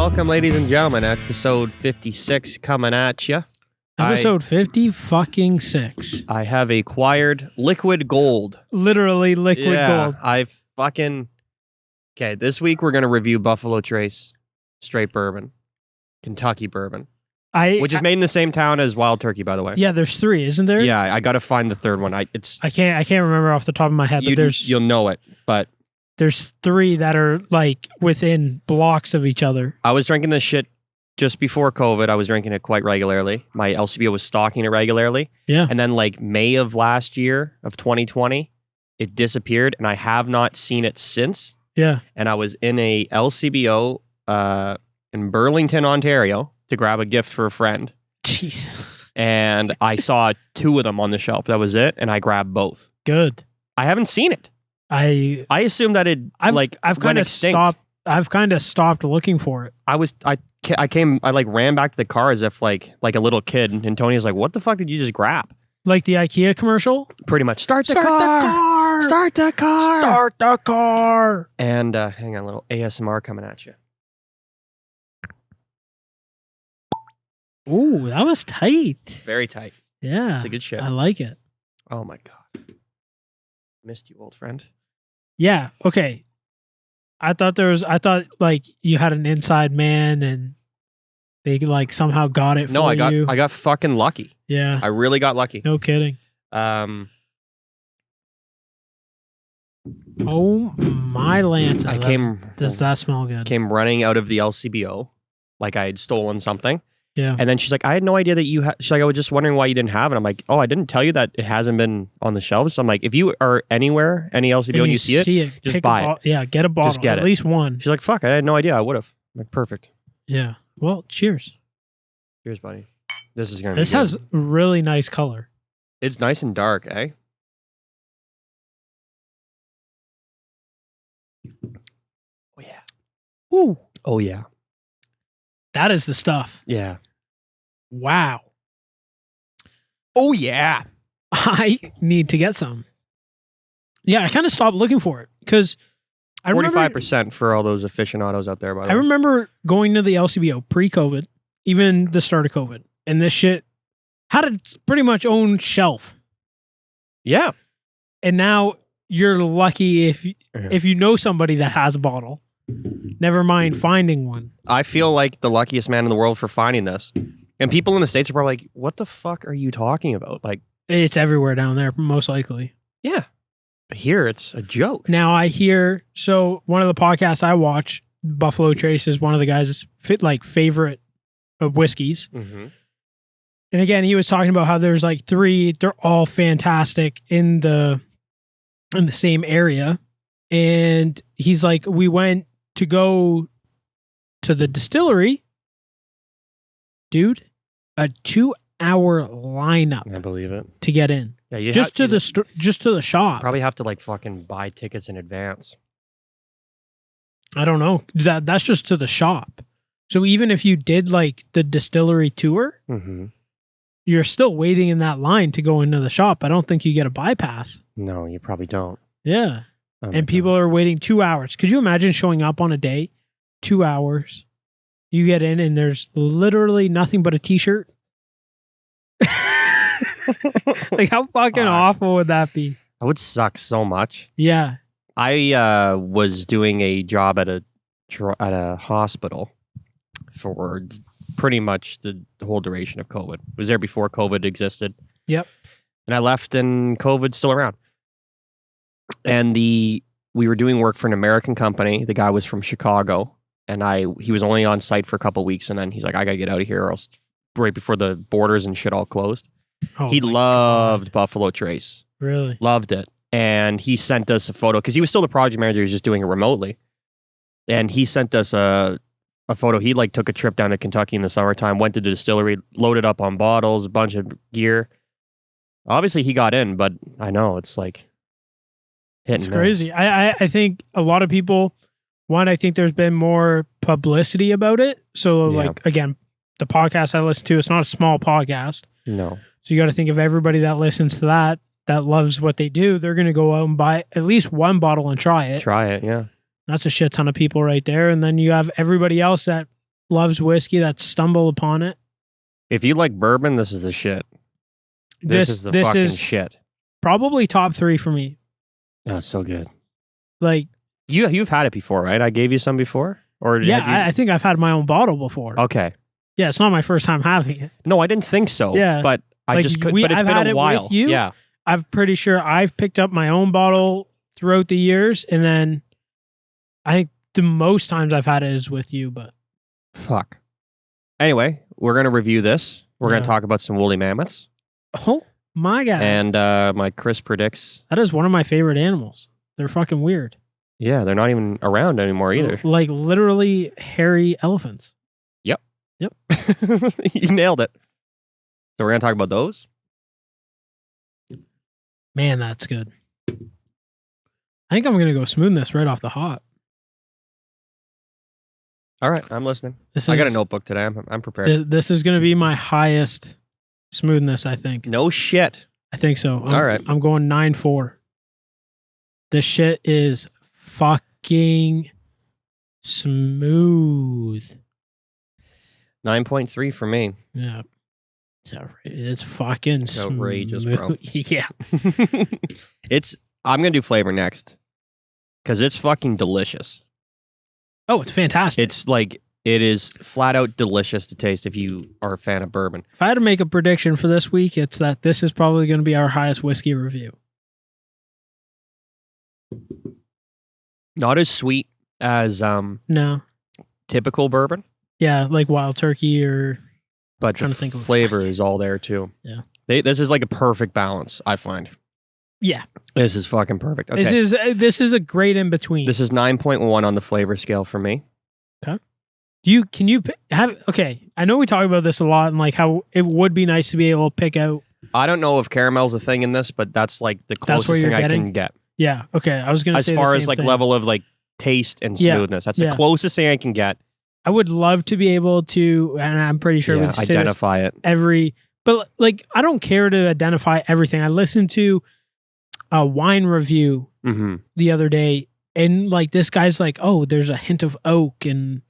Welcome, ladies and gentlemen, episode 56 coming at you. Episode 50 fucking 6. I have acquired liquid gold. Literally liquid gold. Okay, this week we're going to review Buffalo Trace Straight Bourbon, Kentucky Bourbon, which is made in the same town as Wild Turkey, by the way. Yeah, there's 3, isn't there? Yeah, I got to find the third one. I can't remember off the top of my head, but you'll know it, but there's 3 that are like within blocks of each other. I was drinking this shit just before COVID. I was drinking it quite regularly. My LCBO was stocking it regularly. Yeah. And then like May of last year of 2020, it disappeared and I have not seen it since. Yeah. And I was in a LCBO in Burlington, Ontario to grab a gift for a friend. Jeez. And I saw 2 of them on the shelf. That was it. And I grabbed both. Good. I haven't seen it. I assumed that I've kind of stopped. I've kind of stopped looking for it. I ran back to the car as if like a little kid, and Tony was like, "What the fuck did you just grab?" Like the IKEA commercial? Pretty much. Start the car. Start the car. Start the car. And hang on, a little ASMR coming at you. Ooh, that was tight. Very tight. Yeah. It's a good shit. I like it. Oh my God. Missed you, old friend. Yeah. Okay. I thought like you had an inside man and they like somehow got it for you. No, I got fucking lucky. Yeah. I really got lucky. No kidding. Oh my Lanta. Does that smell good? Came running out of the LCBO like I had stolen something. Yeah. And then she's like, I had no idea that you had. She's like, I was just wondering why you didn't have it. I'm like, oh, I didn't tell you that it hasn't been on the shelves. So I'm like, if you are anywhere, any LCBO, and you see it, just buy it. Yeah, get a bottle. Just get at it. least one. She's like, fuck, I had no idea. I would have. I'm like, perfect. Yeah. Well, cheers. Cheers, buddy. This is going to be This has really nice color. It's nice and dark, eh? Oh, yeah. Ooh. Oh, yeah. That is the stuff. Yeah. Wow. Oh, yeah. I need to get some. Yeah, I kind of stopped looking for it because 45% for all those aficionados out there, by the way. I remember going to the LCBO pre-COVID, even the start of COVID, and this shit had its pretty much own shelf. Yeah. And now you're lucky if you know somebody that has a bottle. Never mind finding one. I feel like the luckiest man in the world for finding this. And people in the States are probably like, what the fuck are you talking about? Like, it's everywhere down there, most likely. Yeah. But here, it's a joke. Now I hear, so one of the podcasts I watch, Buffalo Trace is one of the guys' favorite of whiskeys. Mm-hmm. And again, he was talking about how there's like 3, they're all fantastic in the same area. And he's like, we went to go to the distillery, dude, a 2-hour lineup. I believe it. To get in. Yeah, just to the shop. Probably have to like fucking buy tickets in advance. I don't know. That's just to the shop. So even if you did like the distillery tour, mm-hmm. You're still waiting in that line to go into the shop. I don't think you get a bypass. No, you probably don't. Yeah. And people are waiting 2 hours. Could you imagine showing up on a day, 2 hours, you get in and there's literally nothing but a t-shirt? Like how fucking awful would that be? That would suck so much. Yeah. I was doing a job at a hospital for pretty much the whole duration of COVID. I was there before COVID existed. Yep. And I left and COVID's still around. And we were doing work for an American company. The guy was from Chicago, and he was only on site for a couple of weeks, and then he's like, I gotta get out of here, or else right before the borders and shit all closed. Oh, he loved Buffalo Trace. Really? Loved it. And he sent us a photo, because he was still the project manager, he was just doing it remotely. And he sent us a photo. He like took a trip down to Kentucky in the summertime, went to the distillery, loaded up on bottles, a bunch of gear. Obviously he got in, but I know it's like it's crazy. I think a lot of people, I think there's been more publicity about it. So like, again, the podcast I listen to, it's not a small podcast. No. So you got to think of everybody that listens to that loves what they do. They're going to go out and buy at least one bottle and try it. Try it, yeah. That's a shit ton of people right there. And then you have everybody else that loves whiskey that stumble upon it. If you like bourbon, this is the shit. This is the fucking shit. Probably top 3 for me. Oh, so good. Like you've had it before, right? I gave you some before, or I think I've had my own bottle before. Okay. Yeah, it's not my first time having it. No, I didn't think so. Yeah, but I like, just could. But it's I've been had a it while. With you. Yeah, I'm pretty sure I've picked up my own bottle throughout the years, and then I think the most times I've had it is with you. But fuck. Anyway, we're gonna review this. We're gonna talk about some woolly mammoths. Oh my god! And my Chris predicts that is one of my favorite animals. They're fucking weird. Yeah, they're not even around anymore either. Like literally hairy elephants. Yep. Yep. You nailed it. So we're gonna talk about those. Man, that's good. I think I'm gonna go smoothness right off the hop. All right, I'm listening. I got a notebook today. I'm prepared. This is gonna be my highest smoothness, I think. No shit. I think so. All right. I'm going 9.4. This shit is fucking smooth. 9.3 for me. Yeah. It's fucking it's outrageous, bro. Yeah. I'm going to do flavor next because it's fucking delicious. Oh, it's fantastic. It's like, it is flat out delicious to taste if you are a fan of bourbon. If I had to make a prediction for this week, it's that this is probably going to be our highest whiskey review. Not as sweet as no typical bourbon. Yeah, like Wild Turkey but the flavor is all there too. Yeah. This is like a perfect balance, I find. Yeah. This is fucking perfect. Okay. This is a great in between. This is 9.1 on the flavor scale for me. Okay. Okay, I know we talk about this a lot and like how it would be nice to be able to pick out. I don't know if caramel's a thing in this, but that's like the closest thing I can get. Yeah, okay. I was going to say as far as like level of like taste and smoothness. That's the closest thing I can get. I would love to be able to, and I'm pretty sure we'd identify it. But like I don't care to identify everything. I listened to a wine review the other day, and like this guy's like, "Oh, there's a hint of oak and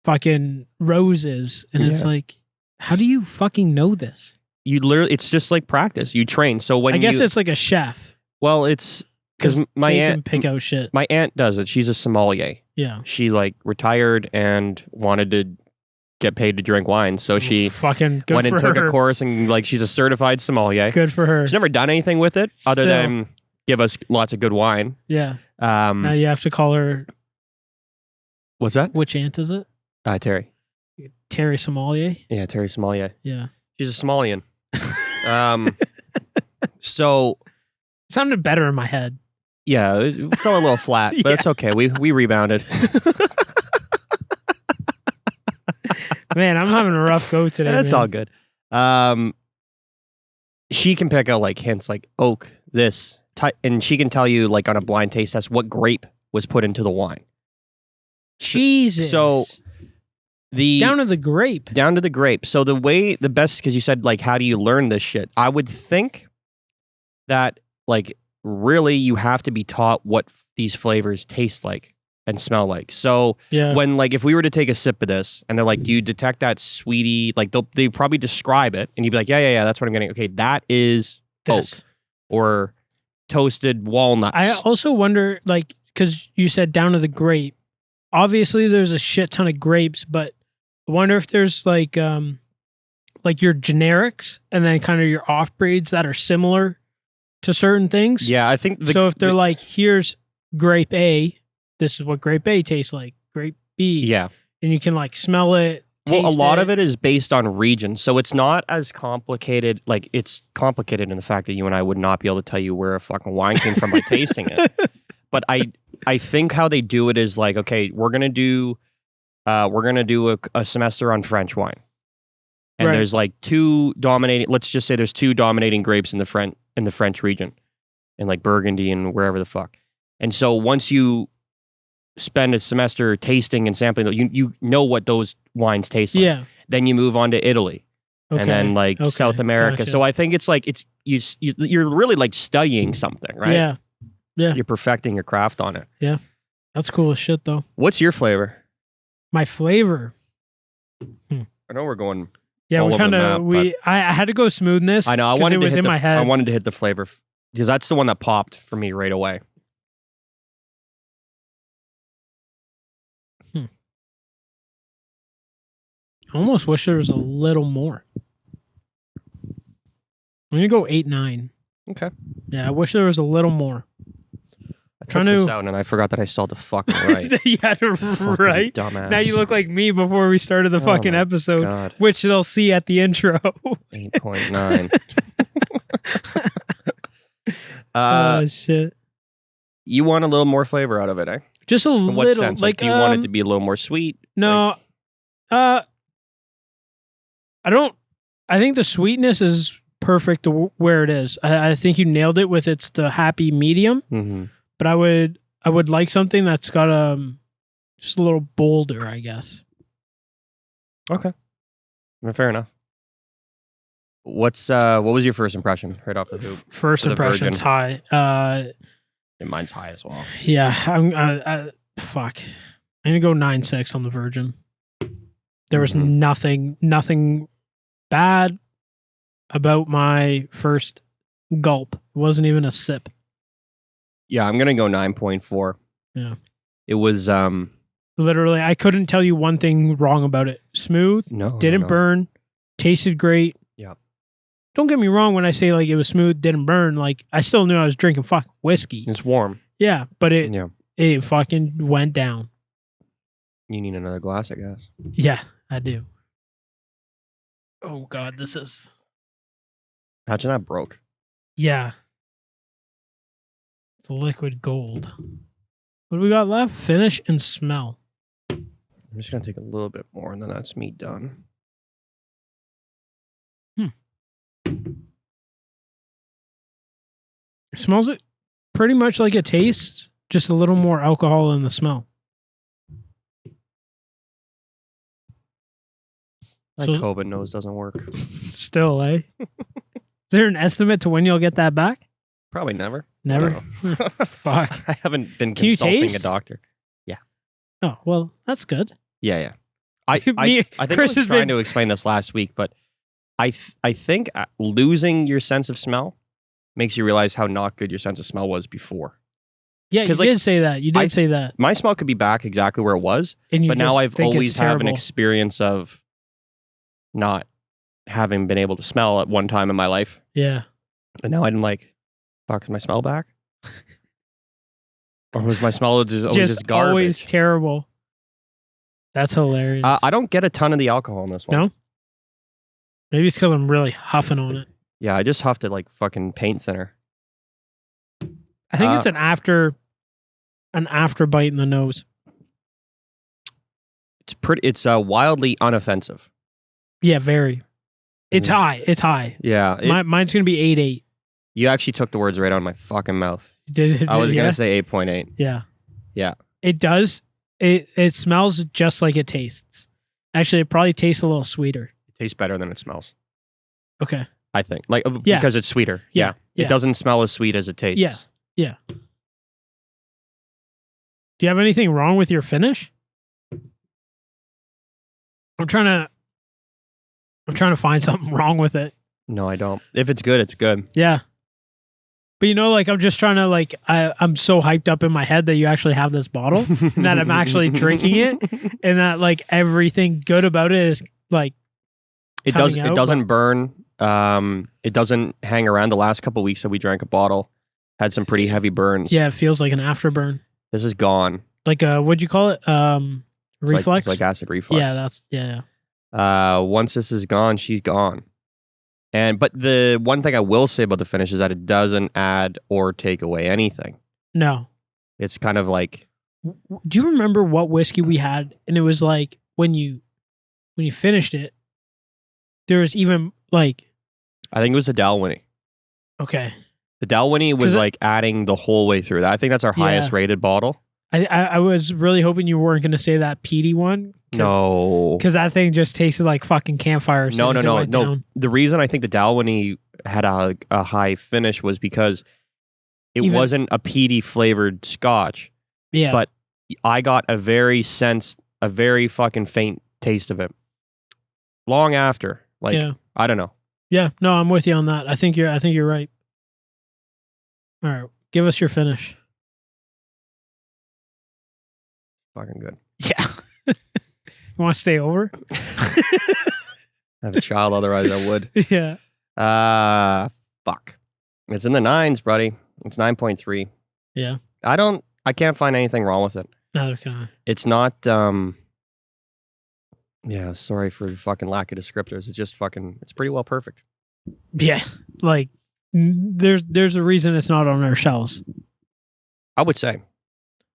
fucking roses," and it's like, how do you fucking know this? You literally, it's just like practice. You train. So when I guess it's like a chef. Well, it's because my aunt can pick out shit. My aunt does it. She's a sommelier. Yeah. She like retired and wanted to get paid to drink wine, so she fucking went and took a course, and like she's a certified sommelier. Good for her. She's never done anything with it other than give us lots of good wine. Yeah. Now you have to call her. What's that? Which aunt is it? Terry. Terry Sommelier. Yeah, Terry Sommelier. Yeah. She's a Somalian. So it sounded better in my head. Yeah, it fell a little flat, but it's okay. We rebounded. Man, I'm having a rough go today. That's all good. She can pick out like hints like oak, and she can tell you like on a blind taste test what grape was put into the wine. Jesus. So down to the grape. Down to the grape. So the best, because you said like, how do you learn this shit? I would think that like really you have to be taught what these flavors taste like and smell like. So when like if we were to take a sip of this and they're like, do you detect that sweetie? Like they probably describe it and you'd be like, yeah, that's what I'm getting. Okay, that is oak or toasted walnuts. I also wonder, like, because you said down to the grape. Obviously, there's a shit ton of grapes, but I wonder if there's like your generics and then kind of your off breeds that are similar to certain things. Yeah, I think so. If they're like, here's grape A, this is what grape A tastes like. Grape B, yeah, and you can like smell it. Well, a lot of it is based on region, so it's not as complicated. Like it's complicated in the fact that you and I would not be able to tell you where a fucking wine came from by tasting it. But I think how they do it is like, okay, we're gonna do a semester on French wine, and there's like two dominating. Let's just say there's two dominating grapes in the French region, in like Burgundy and wherever the fuck. And so once you spend a semester tasting and sampling, you know what those wines taste like. Yeah. Then you move on to Italy, and then like South America. Gotcha. So I think it's like you're really like studying something, right? Yeah. Yeah. You're perfecting your craft on it. Yeah. That's cool as shit though. What's your flavor? My flavor. I know we're going. Yeah, all we over the kind map, of I had to go smoothness. I know. I 'cause wanted it to was hit in my head. I wanted to hit the flavor because that's the one that popped for me right away. I almost wish there was a little more. I'm gonna go 8-9. Okay. Yeah, I wish there was a little more. I Trying took this to- out and I forgot that I still had to fucking write. You had to Fucking right. dumbass. Now you look like me before we started the Oh fucking my episode, God. which they'll see at the intro. 8.9. Oh shit! You want a little more flavor out of it, eh? Just a In little. what sense? Like, do you want it to be a little more sweet? No. I don't. I think the sweetness is perfect to where it is. I think you nailed it with it's the happy medium. Mm-hmm. But I would like something that's got just a little bolder, I guess. Okay. Well, fair enough. What was your first impression right off the hoop? First For the impression's virgin. high. And mine's high as well. Yeah, fuck. I'm gonna go 9.6 on the Virgin. There was Mhm. nothing bad about my first gulp. It wasn't even a sip. Yeah, I'm gonna go 9.4. Yeah. It was Literally, I couldn't tell you one thing wrong about it. Smooth, didn't no. burn, tasted great. Yep. Don't get me wrong when I say like it was smooth, didn't burn. Like I still knew I was drinking fucking whiskey. It's warm. Yeah, but it Yeah. fucking went down. You need another glass, I guess. Yeah, I do. Oh God, this is Imagine that broke. yeah. It's liquid gold. What do we got left? Finish and smell. I'm just gonna take a little bit more, and then that's me done. It smells it pretty much like it tastes, just a little more alcohol in the smell. That So- COVID nose doesn't work. Still, eh? Is there an estimate to when you'll get that back? Probably never. Never. I don't know. Fuck. I haven't been Can you consulting a taste? doctor. Oh well, that's good. Yeah. I think Me- I Chris was has trying been- to explain this last week, but I think losing your sense of smell makes you realize how not good your sense of smell was before. Yeah, you 'Cause, like, did say that. You did I- say that. My smell could be back exactly where it was, And you but now just I've think it's always have an terrible. experience of not having been able to smell at one time in my life, Yeah. and now I'm like, "Fuck, is my smell back?" Or was my smell just always just garbage? always terrible. That's hilarious. I don't get a ton of the alcohol in this one. No? Maybe it's because I'm really huffing on it. Yeah, I just huffed it like fucking paint thinner. I think it's an after bite in the nose. It's wildly unoffensive. Yeah, very. It's Mhm. high. It's high. Yeah, Mine's gonna be 8.8. you actually took the words right out of my fucking mouth. Did I was yeah? gonna say 8.8. Yeah. Yeah. It does. It smells just like it tastes. Actually, it probably tastes a little sweeter. It tastes better than it smells. Okay. I think, like, Yeah. because it's sweeter. Yeah. It doesn't smell as sweet as it tastes. Yeah. Do you have anything wrong with your finish? I'm trying to find something wrong with it. No, I don't. If it's good, it's good. Yeah. But you know, like I'm just trying to like I'm so hyped up in my head that you actually have this bottle and that I'm actually drinking it and that like everything good about it is like It coming out, doesn't burn. It doesn't hang around. The last couple weeks that we drank a bottle had some pretty heavy burns. yeah, it feels like an afterburn. This is gone. Like what'd you call it? It's Reflex? It's like acid reflux. yeah, that's yeah. Once this is gone, she's gone. But the one thing I will say about the finish is that it doesn't add or take away anything. No. It's kind of like, Do you remember what whiskey we had? And it was like when you finished it, there was even like I think it was the Dalwhinnie. okay. The Dalwhinnie was 'Cause like adding the whole way through. I think that's our highest rated bottle. I was really hoping you weren't going to say that peaty one. No. Because that thing just tasted like fucking campfire. as soon as it went No. down. The reason I think the Dalwhinnie had a high finish was because it Even- wasn't a peaty flavored scotch. Yeah. But I got a very fucking faint taste of it. long after. Like, Yeah. I don't know. Yeah, no, I'm with you on that. I think you're right. All right, give us your finish. Fucking good. Yeah. You want to stay over? I have a child, otherwise I would. Yeah. Fuck. It's in the 9s, buddy. It's 9.3. Yeah. I can't find anything wrong with it. Neither can I. It's not, yeah, sorry for the fucking lack of descriptors. It's just fucking, it's pretty well perfect. Yeah. Like, there's a reason it's not on our shelves. I would say.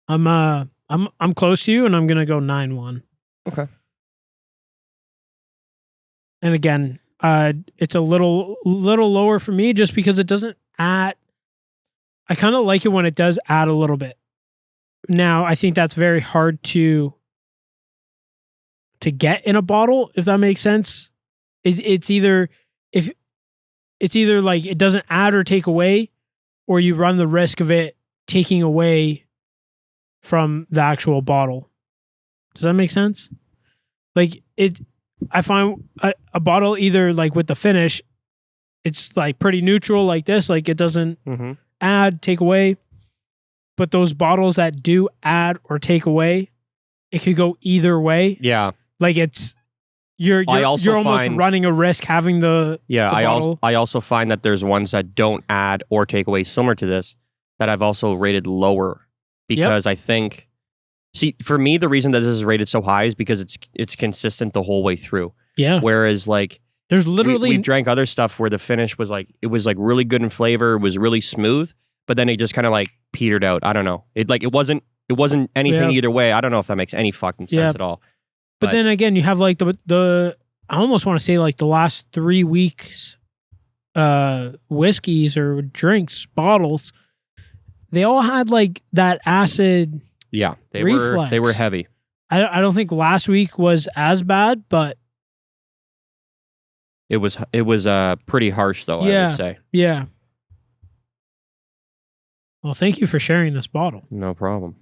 I'm close to you, and I'm gonna go 9-1. Okay. And again, it's a little lower for me just because it doesn't add. I kind of like it when it does add a little bit. Now, I think that's very hard to get in a bottle, if that makes sense. It's either like it doesn't add or take away, or you run the risk of it taking away from the actual bottle. Does that make sense? Like I find a bottle either like with the finish, it's like pretty neutral like this, like it doesn't add, take away. But those bottles that do add or take away, it could go either way. Yeah. Like you're almost running a risk having the bottle. I also find that there's ones that don't add or take away similar to this that I've also rated lower because I think, see, for me, the reason that this is rated so high is because it's consistent the whole way through. Yeah. Whereas like there's literally we've drank other stuff where the finish was like, it was like really good in flavor, it was really smooth, but then it just kind of like petered out. I don't know. It wasn't anything either way. I don't know if that makes any fucking sense at all. But then again, you have like the I almost want to say like the last 3 weeks whiskeys or drinks, bottles, they all had like that acid. Yeah, they reflex. were heavy. I don't think last week was as bad, but it was pretty harsh though, I would say. Yeah. Well, thank you for sharing this bottle. No problem.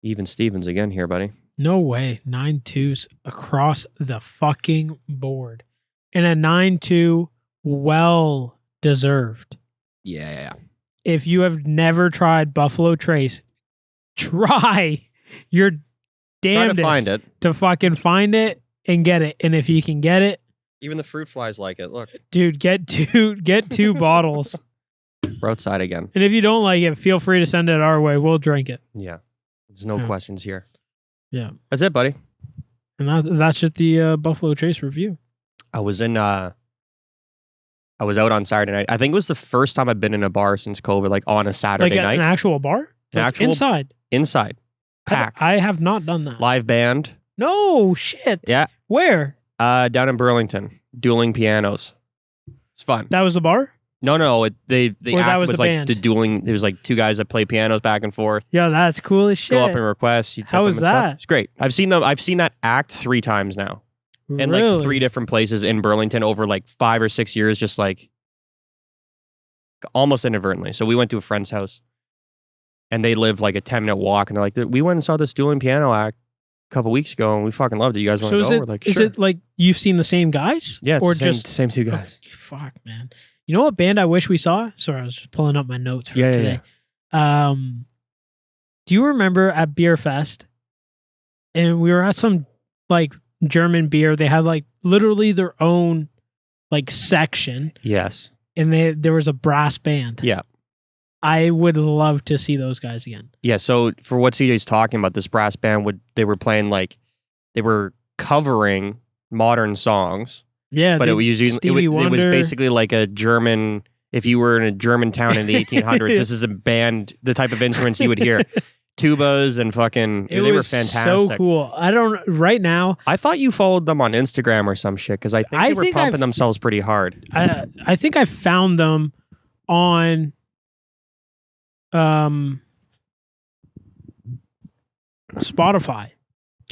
Even Stevens again here, buddy. No way. 9.2s across the fucking board. And a 9.2 well deserved. Yeah. If you have never tried Buffalo Trace, try your damnedest to find it. To fucking find it and get it. And if you can get it, even the fruit flies like it. Look. Dude, get two bottles. We're outside again. And if you don't like it, feel free to send it our way. We'll drink it. Yeah. There's no questions here. Yeah. That's it, buddy. And that's just the Buffalo Trace review. I was out on Saturday night. I think it was the first time I've been in a bar since COVID, like on a Saturday night. An actual bar? Inside? Inside. Packed. I have not done that. Live band. No shit. Yeah. Where? Down in Burlington. Dueling pianos. It's fun. That was the bar? No. The act was like band. the dueling. There was like two guys that play pianos back and forth. Yeah, that's cool as shit. Go up and request. How was that? Stuff. It's great. I've seen that act 3 times now. In like 3 different places in Burlington over like 5 or 6 years, just like almost inadvertently. So we went to a friend's house and they live like a 10-minute walk and they're like, we went and saw this dueling piano act a couple weeks ago and we fucking loved it. You guys want to go? We're like, sure. Is it like you've seen the same guys? Yeah, it's or the same 2 guys. Oh, fuck, man. You know what band I wish we saw? Sorry, I was just pulling up my notes for today. Yeah. Do you remember at Beer Fest? And we were at some like German beer. They had like literally their own like section. Yes. And there was a brass band. Yeah. I would love to see those guys again. Yeah. So for what CJ's talking about, this brass band they were playing like they were covering modern songs. Yeah, but it was basically like a German. If you were in a German town in the 1800s, this is a band. The type of instruments you would hear, tubas and fucking. They were fantastic. So cool. I don't right now. I thought you followed them on Instagram or some shit because I think they were pumping themselves pretty hard. I think I found them on Spotify.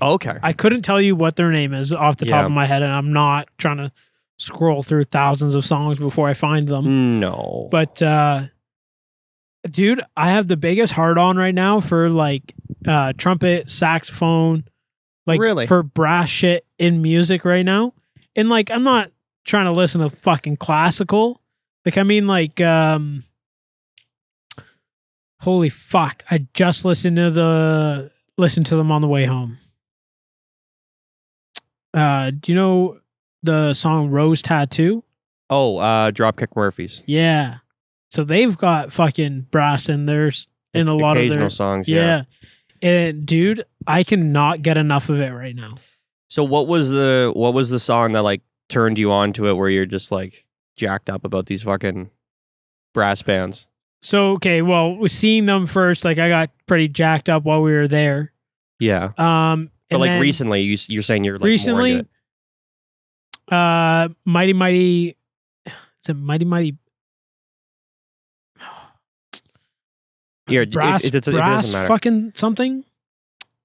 Okay. I couldn't tell you what their name is off the top of my head, and I'm not trying to scroll through thousands of songs before I find them. No. But, dude, I have the biggest hard on right now for like trumpet, saxophone, like really? For brass shit in music right now. And like, I'm not trying to listen to fucking classical. Like, I mean, like, holy fuck! I just listened to them on the way home. Do you know the song "Rose Tattoo"? Oh, Dropkick Murphys. Yeah. So they've got fucking brass in theirs in a lot of occasional their songs. Yeah. And dude, I cannot get enough of it right now. So what was the song that like turned you on to it, where you're just like jacked up about these fucking brass bands? So okay, well, with seeing them first, like I got pretty jacked up while we were there. Yeah. But like recently, you're saying you're like recently, more into it. Mighty. It's a Mighty. Here, brass, it doesn't matter. Fucking something.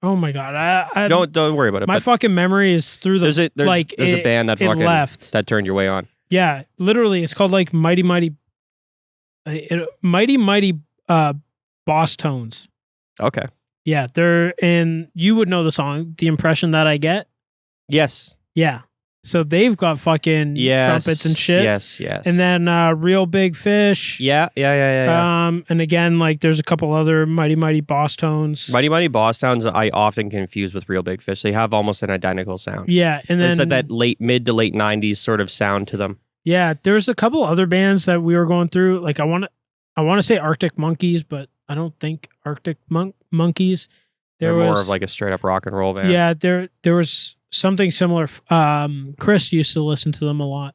Oh my god! I don't worry about it. My fucking memory is through the. There's a band that fucking left. that turned your way on. Yeah, literally, it's called like Mighty Boss Tones. Okay. Yeah, and you would know the song, The Impression That I Get. Yes. Yeah. So they've got fucking trumpets and shit. Yes. And then Real Big Fish. Yeah. And again, like there's a couple other Mighty Boss Tones. Mighty Boss Tones I often confuse with Real Big Fish. They have almost an identical sound. Yeah, and then it's like that mid to late 90s sort of sound to them. Yeah, there's a couple other bands that we were going through. Like I want to say Arctic Monkeys, but I don't think Arctic Monkeys. They're more of like a straight up rock and roll band. Yeah, there was something similar. Chris used to listen to them a lot.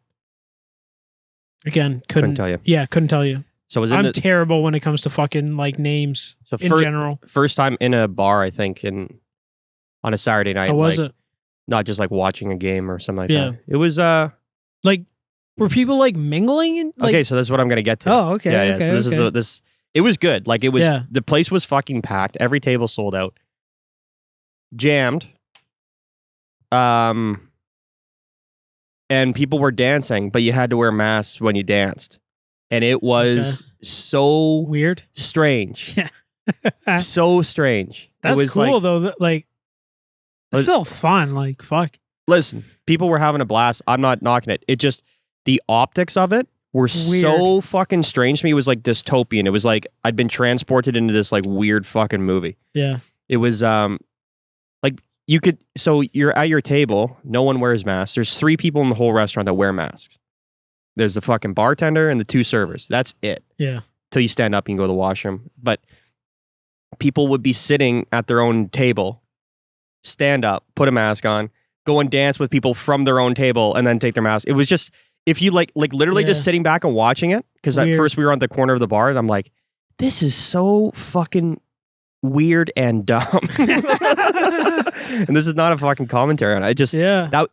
Again, couldn't tell you. Yeah, couldn't tell you. So I'm terrible when it comes to fucking like names in general. First time in a bar, I think, on a Saturday night. How was it? Not just like watching a game or something like that. It was like, were people like mingling? And, like, okay, so that's what I'm gonna get to. Oh, okay. Yeah. Okay, so this. It was good. Like it was. Yeah. The place was fucking packed. Every table sold out. Jammed. And people were dancing, but you had to wear masks when you danced. And it was so weird, strange. Yeah. So strange. That's it was cool though. Like, it's still fun. Like, fuck. Listen, people were having a blast. I'm not knocking it. It just, the optics of it were weird. So fucking strange to me. It was like dystopian. It was like I'd been transported into this like weird fucking movie. Yeah. It was like you could, so you're at your table, no one wears masks. There's 3 people in the whole restaurant that wear masks. There's the fucking bartender and the 2 servers. That's it. Yeah. Till you stand up and go to the washroom. But people would be sitting at their own table, stand up, put a mask on, go and dance with people from their own table, and then take their mask. It was just, if you like literally just sitting back and watching it, because at first we were on the corner of the bar, and I'm like, this is so fucking weird and dumb. And this is not a fucking commentary on it. I just,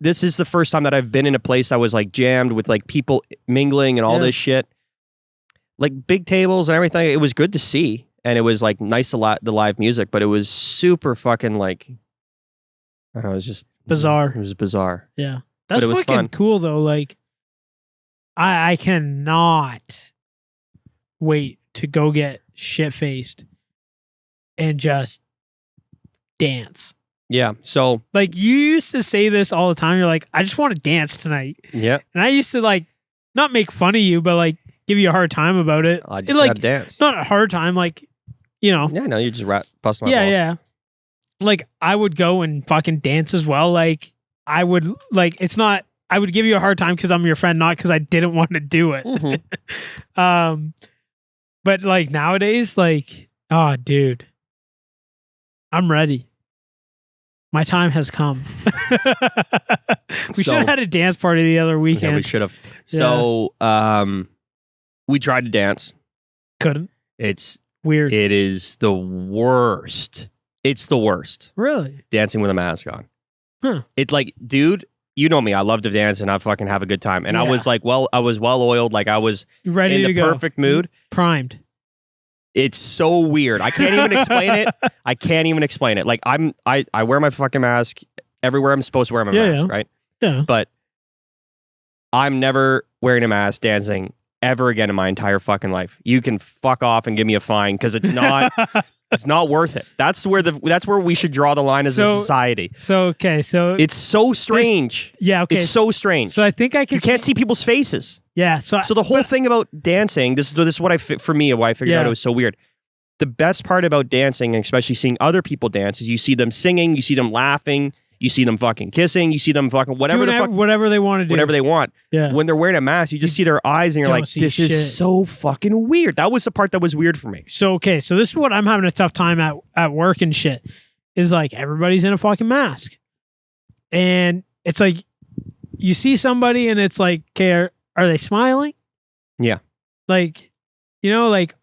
this is the first time that I've been in a place that was like jammed with like people mingling and all this shit. Like big tables and everything. It was good to see. And it was like nice the live music, but it was super fucking like, I don't know, it was just bizarre. It was bizarre. Yeah. That's fucking fun. Cool though. Like, I cannot wait to go get shit-faced and just dance. Yeah. So like you used to say this all the time. You're like, I just want to dance tonight. Yeah. And I used to like not make fun of you, but like give you a hard time about it. I just like gotta dance. Not a hard time, like, you know. Yeah, no, you just busting my balls. Yeah. Like I would go and fucking dance as well. Like I would like it's not I would give you a hard time because I'm your friend, not because I didn't want to do it. Mm-hmm. But like nowadays, like, oh dude. I'm ready. My time has come. We should have had a dance party the other weekend. Yeah, we should have. So, we tried to dance. Couldn't. It's weird. It is the worst. It's the worst. Really? Dancing with a mask on. Huh. It's like, dude, you know me. I love to dance and I fucking have a good time. And I was like, I was well oiled. Like I was ready in to the go. Perfect mood. Primed. It's so weird. I can't even explain it. I can't even explain it. Like I wear my fucking mask everywhere I'm supposed to wear my mask, right? Yeah. But I'm never wearing a mask dancing ever again in my entire fucking life. You can fuck off and give me a fine because it's not It's not worth it. That's where we should draw the line as a society. So it's so strange. Okay. It's so strange. So I think I can. You can't see people's faces. Yeah. So the whole thing about dancing, this is what for me, why I figured out it was so weird. The best part about dancing, and especially seeing other people dance, is you see them singing, you see them laughing, you see them fucking kissing, you see them fucking whatever they want to do. Whatever they want. Yeah. When they're wearing a mask, you just see their eyes and you're like, this is so fucking weird. That was the part that was weird for me. So this is what I'm having a tough time at work and shit. Is like everybody's in a fucking mask. And it's like you see somebody and it's like, okay, are they smiling? Yeah. Like, like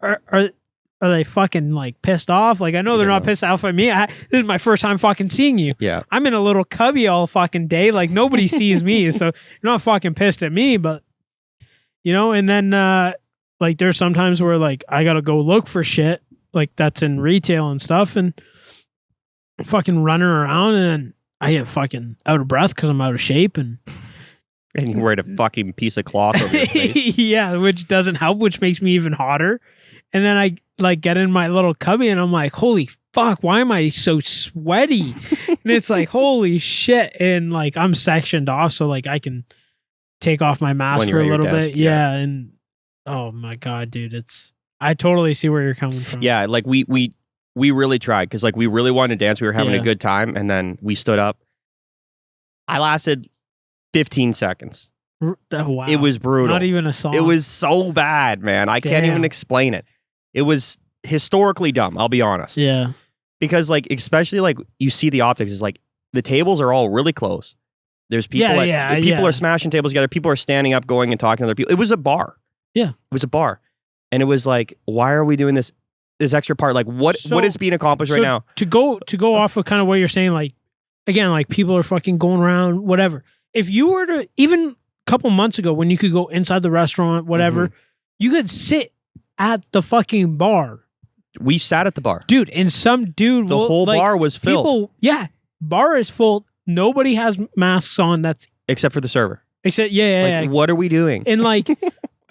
are they fucking like pissed off? Like I know they're not pissed off at me. This is my first time fucking seeing you. Yeah. I'm in a little cubby all fucking day. Like nobody sees me. So you're not fucking pissed at me, but and then like there's sometimes where like I gotta go look for shit like that's in retail and stuff and fucking running around and I get fucking out of breath because I'm out of shape and you wear a fucking piece of cloth over your face. Yeah, which doesn't help, which makes me even hotter. And then I like get in my little cubby and I'm like, holy fuck, why am I so sweaty? And it's like, holy shit. And like I'm sectioned off so like I can take off my mask for a little bit. Yeah. And oh my God, dude, I totally see where you're coming from. Yeah, like we really tried because like we really wanted to dance. We were having a good time and then we stood up. I lasted 15 seconds. Wow. It was brutal. Not even a song. It was so bad, man. I can't even explain it. It was historically dumb, I'll be honest. Yeah. Because like, especially like you see the optics is like the tables are all really close. There's people people are smashing tables together. People are standing up, going and talking to other people. It was a bar. Yeah. It was a bar. And it was like, why are we doing this extra part? Like what is being accomplished right now? To go off of kind of what you're saying, like again, like people are fucking going around, whatever. If you were to even a couple months ago when you could go inside the restaurant, whatever, you could sit at the fucking bar. We sat at the bar. Dude, and some dude... The whole bar was filled. Bar is full. Nobody has masks on. Except for the server. Except, what are we doing? And like,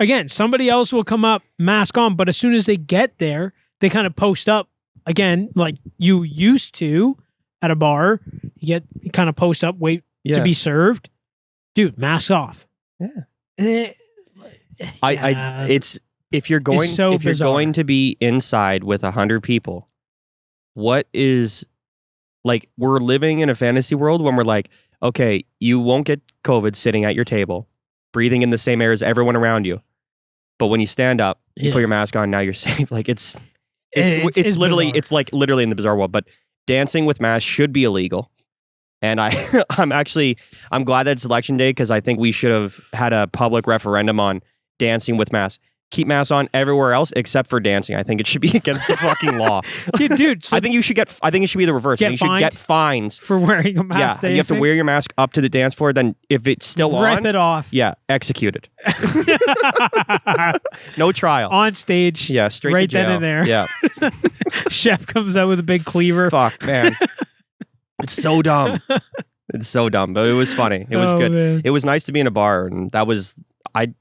again, somebody else will come up, mask on, but as soon as they get there, they kind of post up again, like you used to at a bar. You kind of post up, wait to be served. Dude, mask off. Yeah. If you're going to be inside with 100 people, what is like we're living in a fantasy world when we're like, okay, you won't get COVID sitting at your table, breathing in the same air as everyone around you. But when you stand up, you put your mask on, now you're safe. Like it's literally bizarre. It's like literally in the bizarre world. But dancing with masks should be illegal. And I'm glad that it's election day because I think we should have had a public referendum on dancing with masks. Keep masks on everywhere else except for dancing. I think it should be against the fucking law. Dude, so I think it should be the reverse. You should get fines for wearing a mask. Yeah, you have to wear your mask up to the dance floor. Then if it's still rip it off. Yeah, executed. No trial. On stage. Yeah, straight right to jail. Then and there. Yeah. Chef comes out with a big cleaver. Fuck, man. It's so dumb. It's so dumb, but it was funny. It was good. Man. It was nice to be in a bar, and that was It's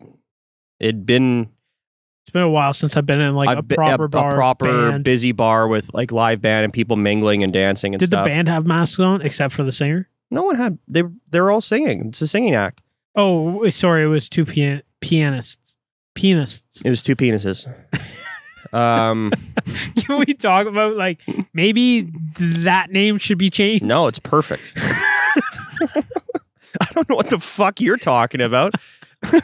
been a while since I've been in like a proper band. Busy bar with like live band and people mingling and dancing and stuff. Did the band have masks on except for the singer? No one had. They're all singing. It's a singing act. Oh, sorry. It was two pianists. It was two penises. Can we talk about like maybe that name should be changed? No, it's perfect. I don't know what the fuck you're talking about. I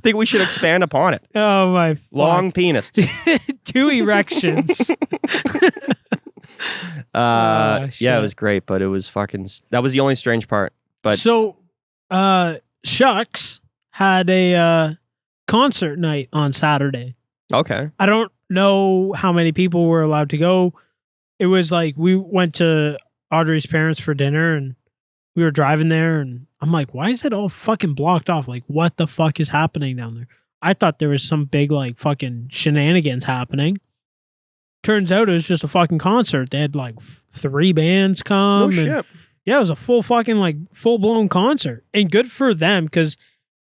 think we should expand upon it. Oh my! Long penis. 2 erections. Yeah, it was great, but it was fucking. That was the only strange part. But so, Shucks had a concert night on Saturday. Okay. I don't know how many people were allowed to go. It was like we went to Audrey's parents for dinner and we were driving there and I'm like, why is it all fucking blocked off? Like, what the fuck is happening down there? I thought there was some big like fucking shenanigans happening. Turns out it was just a fucking concert. They had like 3 bands come. No shit. Yeah, it was a full fucking like full blown concert. And good for them because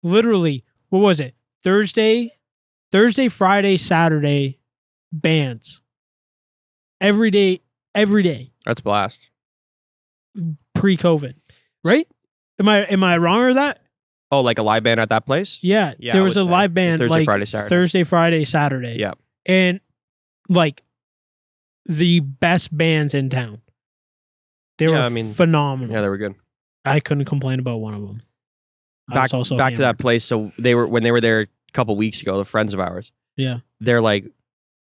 literally, what was it? Thursday, Friday, Saturday bands. every day, That's blast. pre-COVID, right? Am I wrong or that? Oh, like a live band at that place? Yeah, Yeah, there I was would a say. live band Thursday, like Friday, Saturday. Thursday, Friday, Saturday. Yeah. And like the best bands in town. They were phenomenal. Yeah, they were good. I couldn't complain about one of them. Back to that place. So when they were there a couple weeks ago, the friends of ours. Yeah. They're like,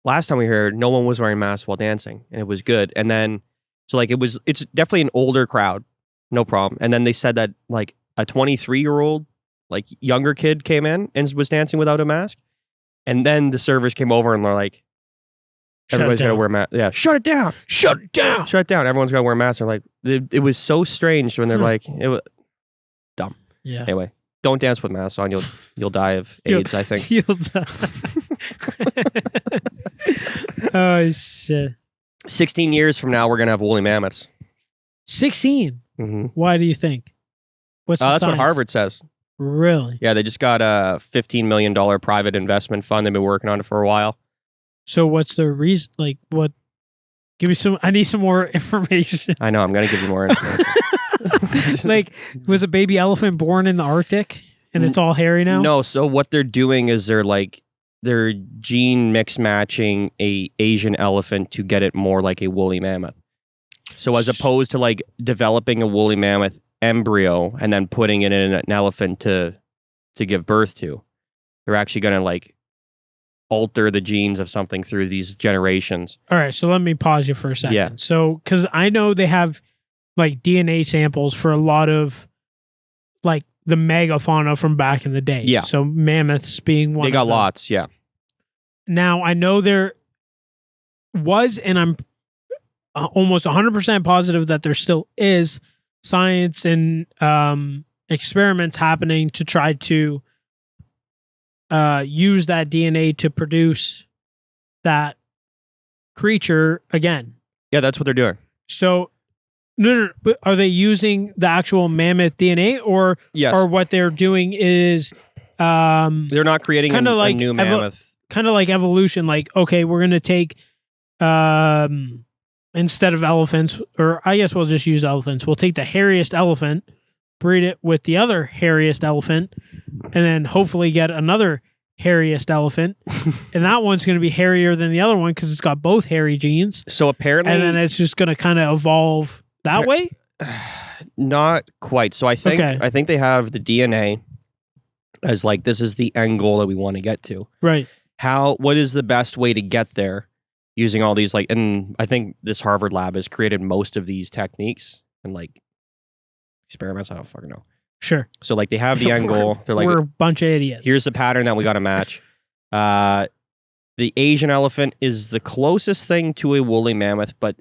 last time we heard, no one was wearing masks while dancing, and it was good. And then, so like it's definitely an older crowd, no problem. And then they said that like a 23-year-old, like younger kid came in and was dancing without a mask, and then the servers came over and they're like, everybody's gotta wear a mask. Yeah, shut it down. Everyone's gotta wear masks. They're like, it was so strange when they're like, it was dumb. Yeah. Anyway, don't dance with masks on. You'll die of AIDS, I think. You'll die. Oh shit. 16 years from now, we're gonna have woolly mammoths. 16. Mm-hmm. Why do you think? What's the That's what science? Harvard says. Really? Yeah, they just got a $15 million private investment fund. They've been working on it for a while. So what's the reason? Like what? Give me some. I need some more information. I know. I'm gonna give you more information. Like, was a baby elephant born in the Arctic and it's all hairy now? No. So what they're doing is they're gene mix matching a Asian elephant to get it more like a woolly mammoth. So as opposed to like developing a woolly mammoth embryo and then putting it in an elephant to give birth to, they're actually going to like alter the genes of something through these generations. All right, so let me pause you for a second. Yeah. So, because I know they have like DNA samples for a lot of like the megafauna from back in the day. Yeah. So mammoths being one. They got of them. lots. Yeah. Now I know there was, and I'm almost 100% positive that there still is science and experiments happening to try to use that DNA to produce that creature again. Yeah, that's what they're doing. So, no. But are they using the actual mammoth DNA, or Yes. or what they're doing is They're not creating kinda a like new mammoth. kind of like evolution? Like, okay, we're gonna take instead of elephants, or I guess we'll just use elephants. We'll take the hairiest elephant, breed it with the other hairiest elephant, and then hopefully get another hairiest elephant. And that one's going to be hairier than the other one because it's got both hairy genes. So apparently, And then it's just going to kind of evolve that way? not quite. So I think Okay. I think they have the DNA as like, this is the end goal that we want to get to. Right. What is the best way to get there using all these and I think this Harvard lab has created most of these techniques and like experiments. I don't fucking know. Sure. So like they have the end goal. They're like, we're a bunch of idiots. here's the pattern that we got to match. The Asian elephant is the closest thing to a woolly mammoth, but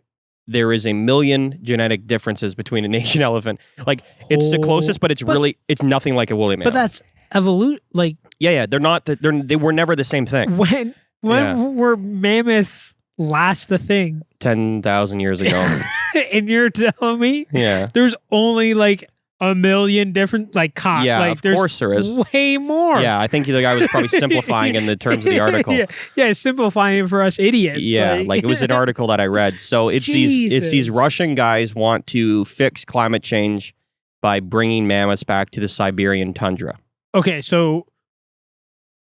there is 1 million genetic differences between an Asian elephant. Like it's the closest, but it's nothing like a woolly mammoth. But that's evolution. Like yeah, they're not. They were never the same thing. when were mammoths last the thing? 10,000 years ago. And you're telling me Yeah. there's only like 1 million different Yeah, like of there's course there is. way more. Yeah, I think the guy was probably simplifying in the terms of the article. yeah, simplifying for us idiots. Yeah, like it was an article that I read. So it's these Jesus. Russian guys want to fix climate change by bringing mammoths back to the Siberian tundra. Okay, so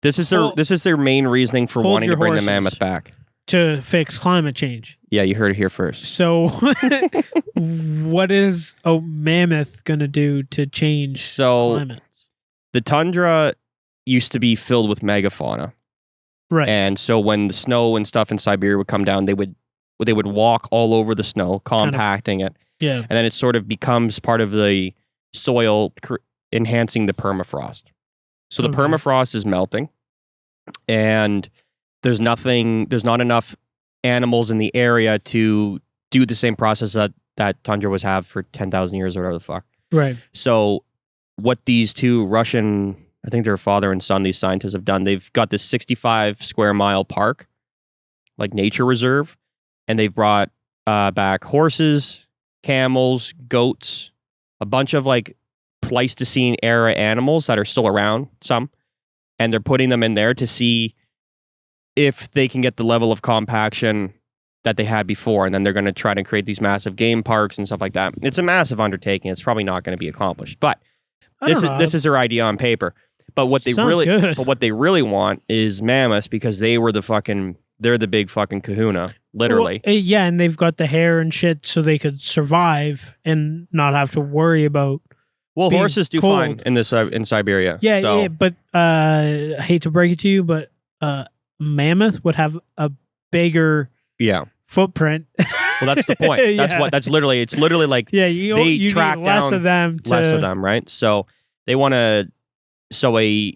This is their main reasoning for hold wanting your to bring horses. the mammoth back. to fix climate change. Yeah, you heard it here first. So what is a mammoth going to do to change So climates? the tundra used to be filled with megafauna. Right. And so when the snow and stuff in Siberia would come down, they would walk all over the snow, compacting it. Yeah. And then it sort of becomes part of the soil, enhancing the permafrost. So the Okay. permafrost is melting, and there's not enough animals in the area to do the same process that tundra was have for 10,000 years or whatever the fuck. Right. So what these two Russian, I think they're father and son, these scientists have done, they've got this 65 square mile park, like nature reserve, and they've brought back horses, camels, goats, a bunch of like Pleistocene era animals that are still around, some, and they're putting them in there to see if they can get the level of compaction that they had before, and then they're going to try to create these massive game parks and stuff like that. It's a massive undertaking. It's probably not going to be accomplished, but this is their idea on paper. But what they really want is Mammoths, because they're the big fucking kahuna, literally. Well, yeah, and they've got the hair and shit, so they could survive and not have to worry about. Well, horses do fine in Siberia. Yeah, so. yeah, but I hate to break it to you, but mammoth would have a bigger footprint. Well, that's the point. It's literally like you track need less down of them, right? So they want to. So a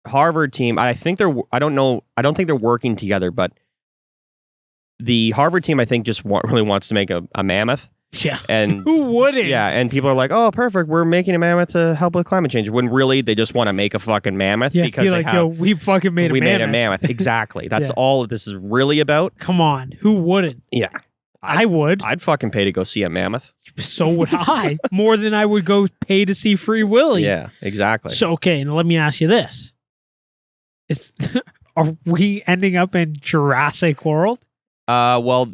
Harvard team, I don't think they're working together, but the Harvard team, I think, just really wants to make a mammoth. Yeah. And who wouldn't? Yeah. And people are like, oh, perfect. We're making a mammoth to help with climate change. When really they just want to make a fucking mammoth because we fucking made we made a mammoth. Exactly. That's all this is really about. Come on. Who wouldn't? Yeah. I would. I'd fucking pay to go see a mammoth. So would I. More than I would go pay to see Free Willy. Yeah, exactly. So, okay, now let me ask you this. Are we ending up in Jurassic World? Well,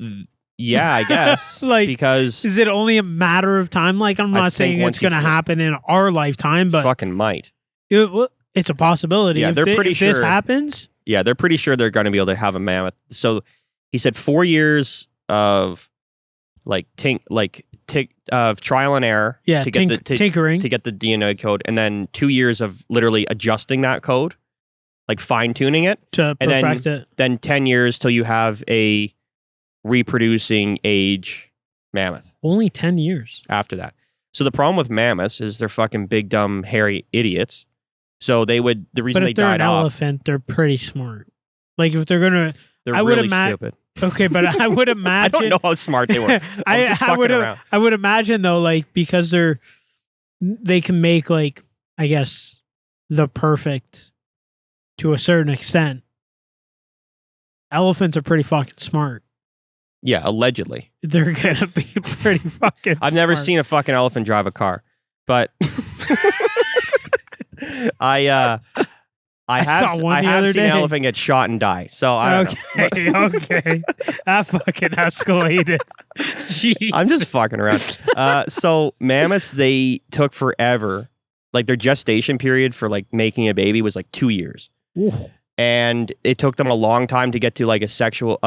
yeah, I guess. Because is it only a matter of time? Like, I'm not saying it's going to happen in our lifetime, but fucking might. It's a possibility. Yeah, they're pretty sure this happens. Yeah, they're pretty sure they're going to be able to have a mammoth. So he said 4 years of of trial and error. Yeah, tinkering to get the DNA code, and then 2 years of literally adjusting that code, like fine tuning it to perfect it. Then 10 years till you have a reproducing age mammoth. Only 10 years after that. So the problem with mammoths is they're fucking big, dumb, hairy idiots. So the reason they died off. But if they're an elephant, they're pretty smart. Like if they're gonna, they're really stupid. Okay, but I would imagine. I don't know how smart they were. I would imagine though, like because they can make like I guess the perfect to a certain extent. Elephants are pretty fucking smart. Yeah, allegedly. They're gonna be pretty fucking I've never seen a fucking elephant drive a car. But I have seen an elephant get shot and die. So I don't know. Okay. That fucking escalated. Jeez. I'm just fucking around. So mammoths, they took forever. Like their gestation period for like making a baby was like 2 years. Ooh. And it took them a long time to get to like a sexual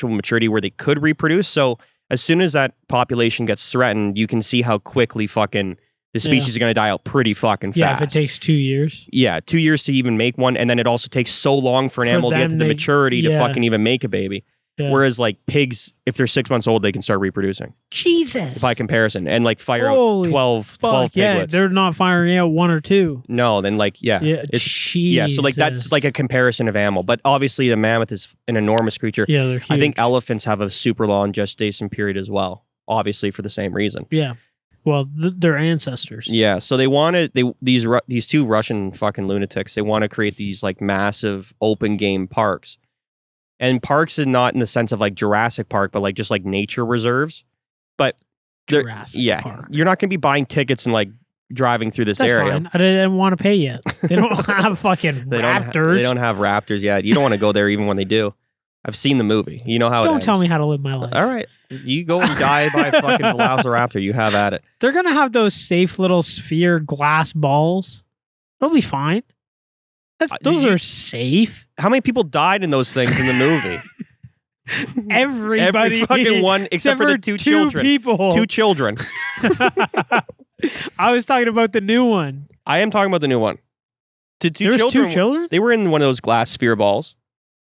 maturity where they could reproduce. So as soon as that population gets threatened, you can see how quickly fucking the species is going to die out pretty fucking fast. Yeah, if it takes 2 years. Yeah, 2 years to even make one. And then it also takes so long for an animal to get to the maturity to fucking even make a baby. Yeah. Whereas like pigs, if they're 6 months old, they can start reproducing. Jesus. By comparison. And like fire out 12 piglets. Yeah, they're not firing out 1 or 2. No, then like, so like that's like a comparison of animal. But obviously the mammoth is an enormous creature. Yeah, they're huge. I think elephants have a super long gestation period as well. Obviously for the same reason. Yeah. Well, their ancestors. Yeah, so they wanted these two Russian fucking lunatics. They want to create these like massive open game parks, and parks is not in the sense of like Jurassic Park, but like just like nature reserves. But Jurassic Park. You're not gonna be buying tickets and like driving through this area. Fine. I didn't want to pay yet. They don't have fucking raptors. They don't have raptors yet. You don't want to go there even when they do. I've seen the movie. You know how it ends. Don't tell me how to live my life. All right. You go and die by a fucking velociraptor. You have at it. They're going to have those safe little sphere glass balls. It'll be fine. Those are safe. How many people died in those things in the movie? Everybody. Every fucking one except for the two children. People. 2 children. I was talking about the new one. I am talking about the new one. There was 2 children? They were in one of those glass sphere balls.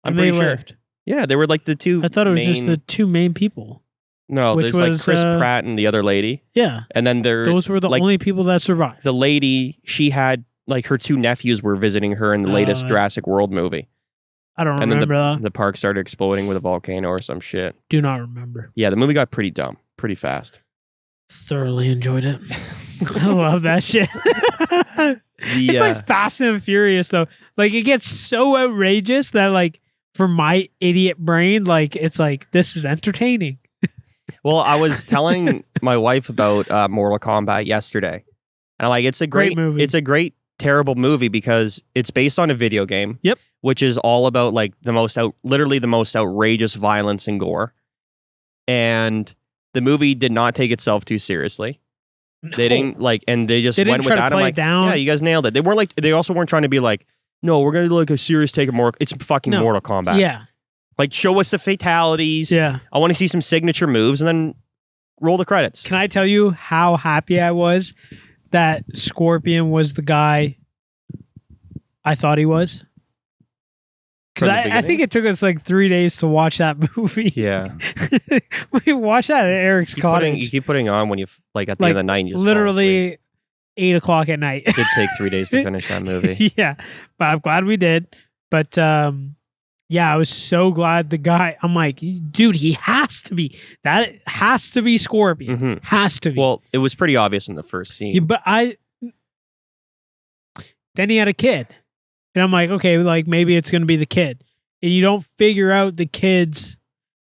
I'm pretty sure. Lived. Yeah, they were like the 2 I thought it was just the 2 main people. No, there's like Chris Pratt and the other lady. Yeah. And then those were the only people that survived. The lady, she had like her 2 nephews were visiting her in the latest Jurassic World movie. I don't remember that. The park started exploding with a volcano or some shit. Do not remember. Yeah, the movie got pretty dumb, pretty fast. Thoroughly enjoyed it. I love that shit. It's like Fast and Furious though. Like it gets so outrageous that like for my idiot brain, like it's like this is entertaining. Well, I was telling my wife about Mortal Kombat yesterday, and I'm like, it's a great movie. It's a great terrible movie because it's based on a video game. Yep. Which is all about like literally the most outrageous violence and gore. and the movie did not take itself too seriously. No. They didn't and they just They didn't went try with to that. play I'm it like, down. yeah, you guys nailed it. They also weren't trying to be like, no, we're gonna do like a serious take of Mortal. It's fucking No. Mortal Kombat. Yeah. Like, show us the fatalities. Yeah. I want to see some signature moves, and then roll the credits. Can I tell you how happy I was that Scorpion was the guy I thought he was? Because I think it took us like 3 days to watch that movie. Yeah. We watched that at Eric's cottage. You keep putting on when you like at the end of the night. And you just literally 8 o'clock at night. it did take 3 days to finish that movie. Yeah, but I'm glad we did. But yeah, I was so glad the guy. I'm like, dude, he has to be. That has to be Scorpion. Mm-hmm. Has to be. Well, it was pretty obvious in the first scene. Yeah, but then he had a kid, and I'm like, okay, like maybe it's gonna be the kid, and you don't figure out the kids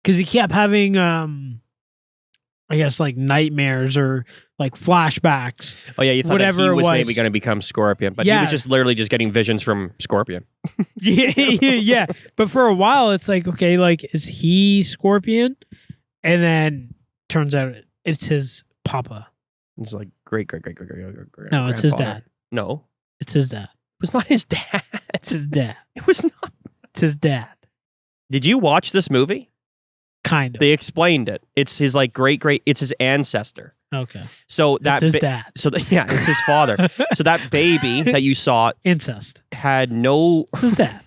because he kept having, I guess like nightmares or like flashbacks. Oh yeah, you thought whatever that he it was was. maybe going to become Scorpion, but he Yeah. was just literally just getting visions from Scorpion. Yeah. But for a while, it's like, okay, like, is he Scorpion? And then turns out it's his papa. It's like great. No, it's his dad. No, It's his dad. it was not his dad. It's his dad. It was not. It's his dad. Did you watch this movie? Kind of. They explained it. It's his like great. It's his ancestor. Okay. So that It's his dad. yeah, it's his father. So that baby that you saw Incest. had no. It's his dad.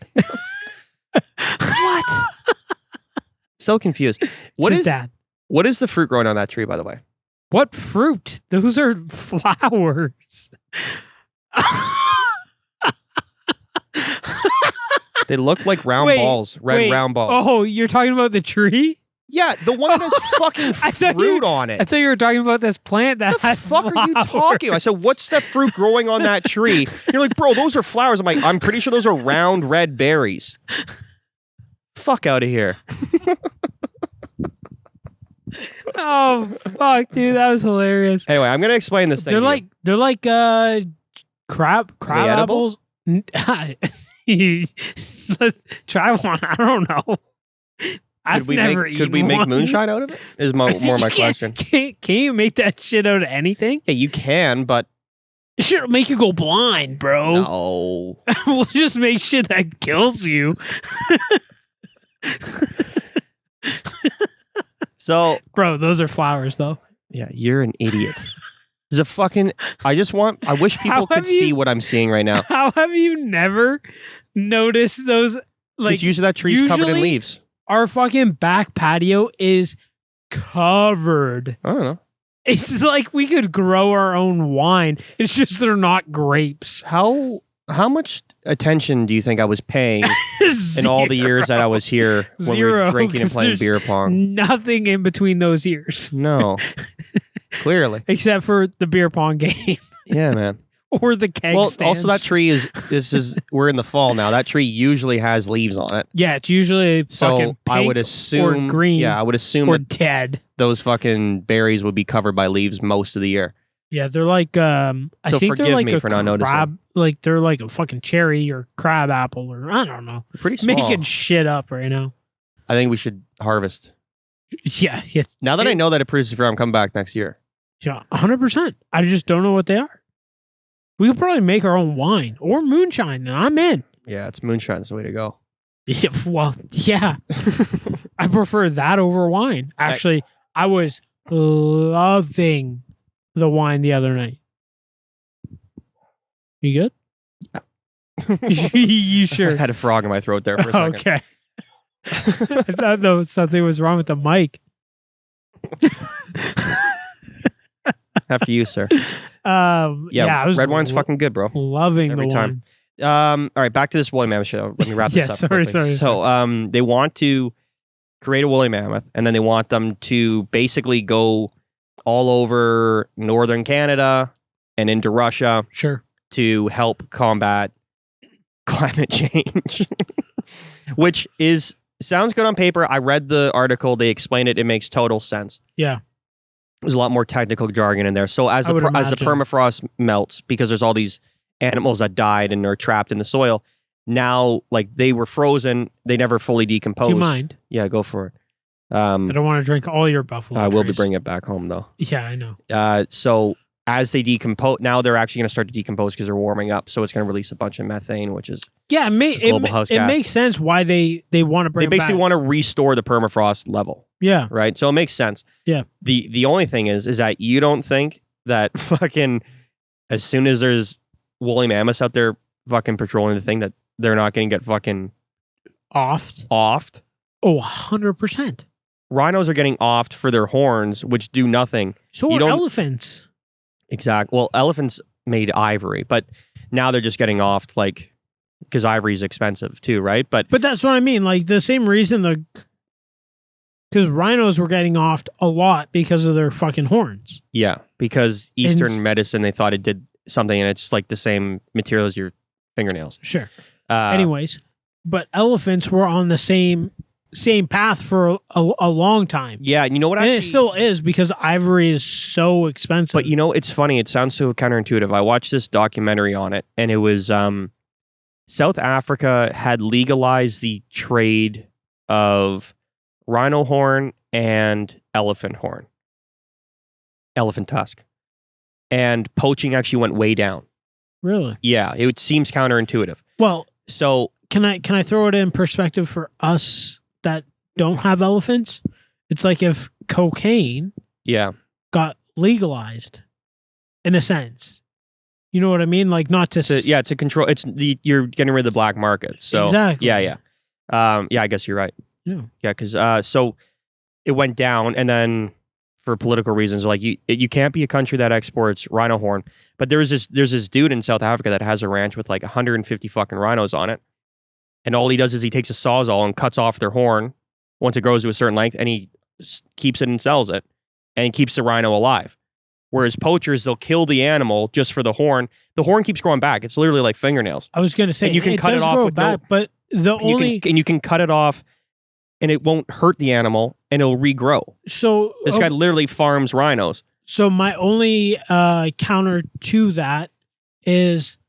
What? So confused. It's his dad. What is the fruit growing on that tree, by the way? What fruit? Those are flowers. They look like round Wait, balls, red wait. round balls. Oh, you're talking about the tree? Yeah, the one that has fucking I thought fruit on it. I thought you were talking about this plant that What the had fuck are you talking about? I said, what's the fruit growing on that tree? You're like, bro, those are flowers. I'm like, I'm pretty sure those are round red berries. Fuck out of here. Oh fuck, dude, that was hilarious. Anyway, I'm gonna explain this thing. They're like crab edible? apples. Let's try one. I don't know. I've never eaten could we make one. moonshine out of it? Is more my question. Can you make that shit out of anything? Yeah, you can, but It should make you go blind, bro. no. We'll just make shit that kills you. So, Bro, those are flowers though. yeah, you're an idiot. There's a fucking. I wish people How could have you- see what I'm seeing right now. How have you never noticed those? Like, Because usually that tree's covered in usually- leaves. our fucking back patio is covered. I don't know. It's like we could grow our own wine. It's just they're not grapes. How much attention do you think I was paying in all the years that I was here when we Zero, were drinking and 'cause playing there's beer pong? Nothing in between those years. No. Clearly. Except for the beer pong game Yeah, man. or the keg Well, stands. also that tree we're in the fall now. That tree usually has leaves on it. Yeah, it's usually So fucking pink I would assume or green Yeah, I would assume or that dead. those fucking berries would be covered by leaves most of the year. Yeah, they're like I So think they're forgive like me a for not noticing. crab, like they're like a fucking cherry or crab apple or I don't know. Pretty small. Making shit up right now. I think we should harvest. Yeah, Now that I know that it produces fruit, I'm coming back next year. yeah, 100%. I just don't know what they are. We could probably make our own wine or moonshine, and I'm in. Yeah, it's moonshine's the way to go. Yeah, well, yeah, I prefer that over wine. Actually, I was loving the wine the other night. You good? You I sure? had a frog in my throat there for a second. Okay. I thought no, something was wrong with the mic. After you, sir. Yeah, I was red wine's fucking good, bro. loving every the time. wine. All right, back to this woolly mammoth show. Let me wrap this Yeah, up. sorry, quickly. sorry, So, they want to create a woolly mammoth, and then they want them to basically go all over northern Canada and into Russia Sure. to help combat climate change, which sounds good on paper. I read the article. They explain it. It makes total sense. Yeah. There's a lot more technical jargon in there. So as I the would as the imagine. permafrost melts, because there's all these animals that died and are trapped in the soil. Now, like they were frozen, they never fully decomposed. Do you mind? Yeah, go for it. I don't want to drink all your buffalo. I will be trace. bringing it back home though. Yeah, I know. So as they decompose, now they're actually going to start to decompose because they're warming up. So it's going to release a bunch of methane, which is it makes sense why they want to bring. They basically want to restore the permafrost level. Yeah. Right. So it makes sense. Yeah. The only thing is that you don't think that fucking as soon as there's woolly mammoths out there fucking patrolling the thing that they're not going to get fucking offed. Oh, 100%. Rhinos are getting offed for their horns, which do nothing. So are elephants. Exactly. Well, elephants made ivory, but now they're just getting offed, like, because ivory is expensive too, right? But that's what I mean. Like the same reason because rhinos were getting offed a lot because of their fucking horns. Yeah, because Eastern medicine, they thought it did something, and it's like the same material as your fingernails. Sure. Anyways, but elephants were on the same path for a long time. Yeah, you know what? Actually, and it still is because ivory is so expensive. But you know, it's funny. It sounds so counterintuitive. I watched this documentary on it, and it was South Africa had legalized the trade of rhino horn and elephant tusk, and poaching actually went way down. Really? Yeah, it seems counterintuitive. Well, so can I throw it in perspective for us that don't have elephants? It's like if cocaine got legalized in a sense. You know what I mean? Like not to it's a control. You're getting rid of the black market. So exactly. Yeah. I guess you're right. Yeah. Yeah, because so it went down, and then for political reasons, like you can't be a country that exports rhino horn. But there's this dude in South Africa that has a ranch with like 150 fucking rhinos on it, and all he does is he takes a sawzall and cuts off their horn once it grows to a certain length, and he keeps it and sells it, and keeps the rhino alive. Whereas poachers, they'll kill the animal just for the horn. The horn keeps growing back. It's literally like fingernails. I was going to say, and you can cut it off with back, but you can cut it off, and it won't hurt the animal, and it'll regrow. So this guy literally farms rhinos. So my only counter to that is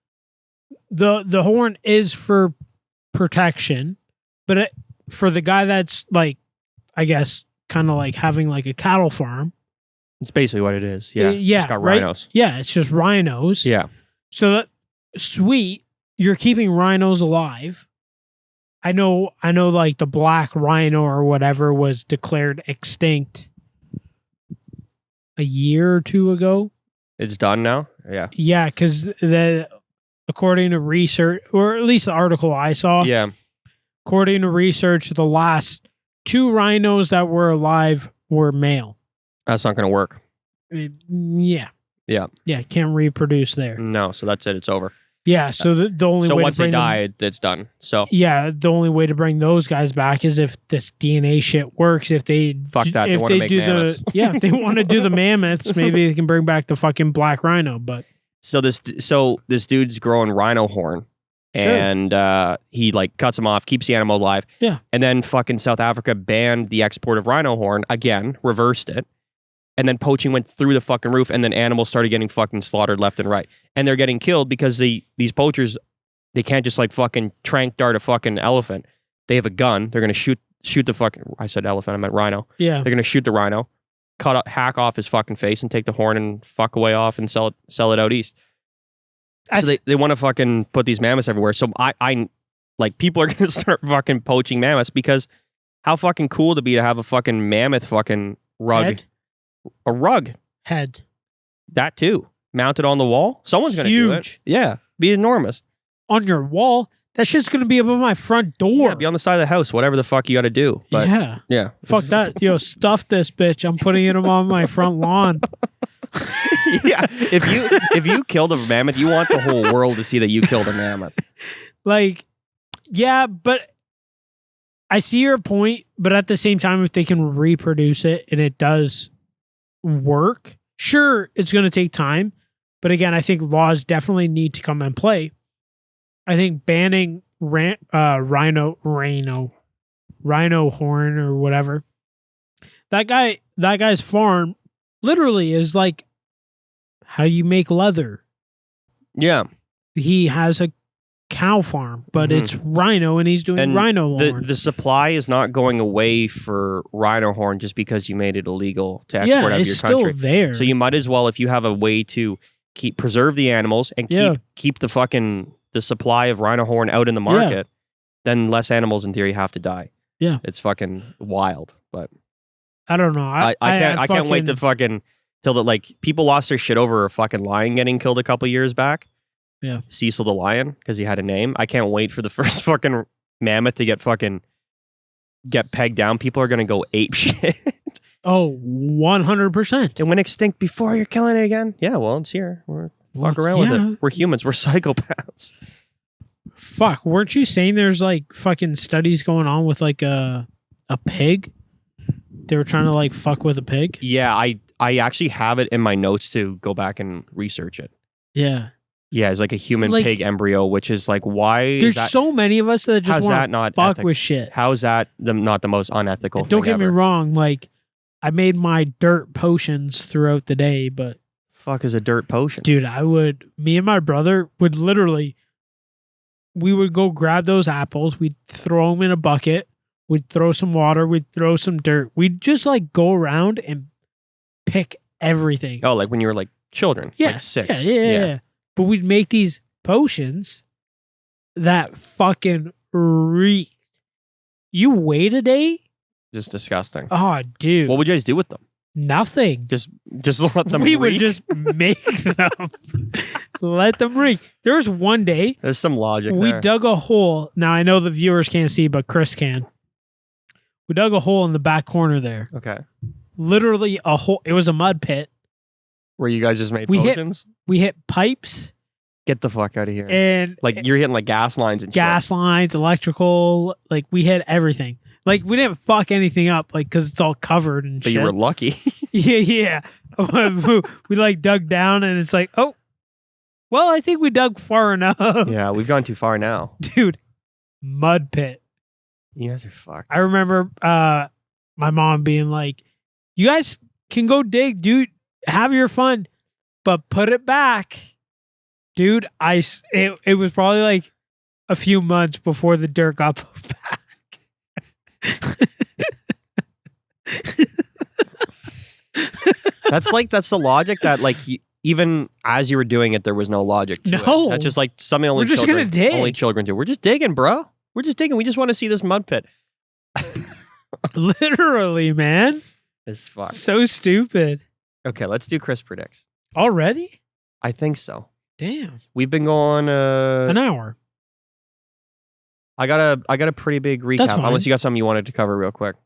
the horn is for protection, but for the guy that's like, I guess, kind of like having like a cattle farm. It's basically what it is. Yeah. It's got right? rhinos. Yeah, it's just rhinos. Yeah. So that sweet, you're keeping rhinos alive. I know like the black rhino or whatever was declared extinct a year or two ago. It's done now? Yeah. Yeah, because according to research, or at least the article I saw, according to research, the last 2 rhinos that were alive were male. That's not going to work. Yeah. Yeah. Yeah, can't reproduce there. No, so that's it. It's over. Yeah, so the only way once to bring they die, it's done. So yeah, the only way to bring those guys back is if this DNA shit works. If they fuck that, they want to make mammoths. If they want to do the mammoths, maybe they can bring back the fucking black rhino. But so this dude's growing rhino horn, and he like cuts them off, keeps the animal alive. Yeah, and then fucking South Africa banned the export of rhino horn again, reversed it. And then poaching went through the fucking roof, and then animals started getting fucking slaughtered left and right. And they're getting killed because these poachers, they can't just like fucking trank dart a fucking elephant. They have a gun. They're going to shoot the fucking, I said elephant, I meant rhino. Yeah. They're going to shoot the rhino, hack off his fucking face and take the horn and fuck away off and sell it out east. So they want to fucking put these mammoths everywhere. So I like people are going to start fucking poaching mammoths because how fucking cool to be to have a fucking mammoth fucking rug. Head? A rug. Head. That too. Mounted on the wall. Someone's going to do it. Yeah. Be enormous. On your wall? That shit's going to be above my front door. Yeah, be on the side of the house. Whatever the fuck you got to do. But yeah. Fuck that. Yo, stuff this bitch. I'm putting it on my front lawn. Yeah. If you killed a mammoth, you want the whole world to see that you killed a mammoth. Like, yeah, but I see your point. But at the same time, if they can reproduce it and it does work, sure, it's going to take time, but again, I think laws definitely need to come in play. I think banning rhino horn or whatever, that guy's farm literally is like how you make leather. Yeah, he has a cow farm, but Mhm. it's rhino, and he's doing And rhino horn. the supply is not going away for rhino horn just because you made it illegal to export out of it's your still country. there. So you might as well, if you have a way to preserve the animals and keep the supply of rhino horn out in the market, then less animals in theory have to die. Yeah. It's fucking wild. But I don't know. I can't wait to fucking till that, like, people lost their shit over a fucking lion getting killed a couple years back. Yeah. Cecil the lion, because he had a name. I can't wait for the first fucking mammoth to get pegged down. People are gonna go ape shit. Oh, 100%. It went extinct before you're killing it again. Yeah, well, it's here. Fuck around with it. We're humans. We're psychopaths. Fuck, weren't you saying there's like fucking studies going on with like a pig? They were trying to like fuck with a pig? Yeah, I actually have it in my notes to go back and research it. Yeah. Yeah, it's like a human pig embryo, which is like, why? There's so many of us that just want to fuck with shit. How is that not the most unethical thing? Don't get me wrong, like, I made my dirt potions throughout the day, but... Fuck is a dirt potion? Dude, me and my brother would literally... We would go grab those apples, we'd throw them in a bucket, we'd throw some water, we'd throw some dirt. We'd just like go around and pick everything. Oh, like when you were like children? Yeah. Like 6. Yeah. But we'd make these potions that fucking reeked. You wait a day? Just disgusting. Oh, dude. What would you guys do with them? Nothing. Just let them We reek? would just make them. Let them reek. There was one day. There's some logic we there. dug a hole. Now, I know the viewers can't see, but Chris can. We dug a hole in the back corner there. Okay. Literally a hole. It was a mud pit. Where you guys just made potions? We hit pipes. Get the fuck out of here. And like you're hitting like gas lines and gas lines, electrical. Like we hit everything. Like we didn't fuck anything up, like because it's all covered and but shit. You were lucky. Yeah. We like dug down and it's like, oh, well, I think we dug far enough. Yeah, we've gone too far now. Dude, mud pit. You guys are fucked. I remember my mom being like, you guys can go dig, dude. Have your fun, but put it back. Dude, it was probably like a few months before the dirt got put back. That's the logic that like even as you were doing it, there was no logic to it. That's just like something only we're just gonna dig. Only children do. We're just digging, bro. We're just digging. We just want to see this mud pit. Literally, man. It's fuck. So stupid. Okay, let's do Chris Predicts. Already? I think so. Damn. We've been going an hour. I got a pretty big recap. Unless you got something you wanted to cover real quick.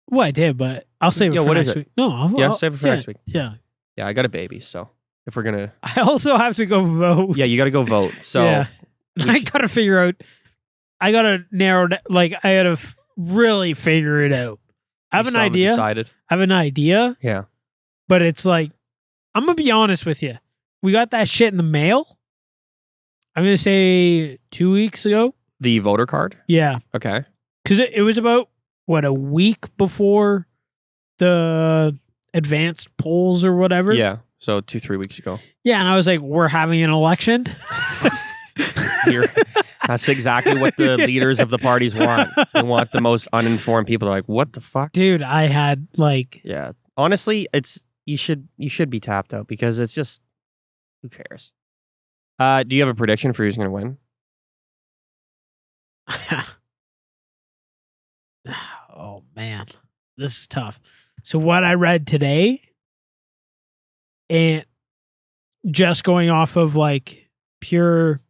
Well, I did, but I'll save it for next week. No, I'll save it for next week. Yeah. Yeah, I got a baby, so if we're gonna, I also have to go vote. Yeah, you got to go vote. So yeah. I gotta figure out. I gotta narrow down. Like I gotta really figure it out. I have an idea. Decided. I have an idea. Yeah. But it's like, I'm gonna be honest with you. We got that shit in the mail. I'm gonna say 2 weeks ago. The voter card? Yeah. Okay. Because it was about, what, a week before the advanced polls or whatever? Yeah. So 2-3 weeks ago. Yeah. And I was like, we're having an election. That's exactly what the leaders of the parties want. They want the most uninformed people. They're like, what the fuck? Dude, I had like... Yeah. Honestly, you should be tapped out because it's just, who cares? Do you have a prediction for who's going to win? Oh man, this is tough. So what I read today, and just going off of like pure,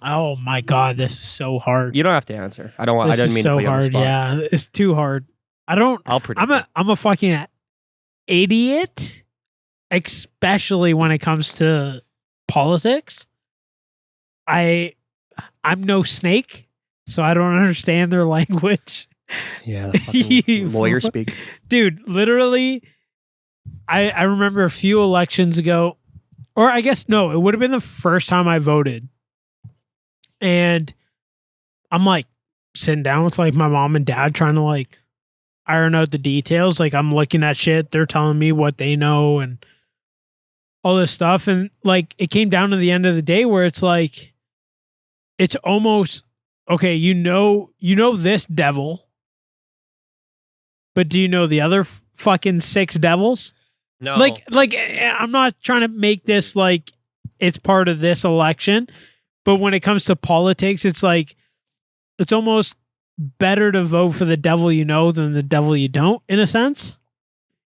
oh my god, this is so hard. You don't have to answer. I didn't mean to put you on the spot. Yeah, it's too hard. I'll predict. I'm a fucking idiot, especially when it comes to politics. I'm no snake, so I don't understand their language. Yeah, the fucking lawyer speak. Dude, literally, I remember a few elections ago, or I guess, no, it would have been the first time I voted. And I'm like sitting down with like my mom and dad trying to like iron out the details. Like I'm looking at shit. They're telling me what they know and all this stuff. And like it came down to the end of the day where it's like, it's almost okay. You know this devil, but do you know the other fucking 6 devils? No. Like I'm not trying to make this like it's part of this election, but when it comes to politics, it's like it's almost better to vote for the devil you know than the devil you don't, in a sense,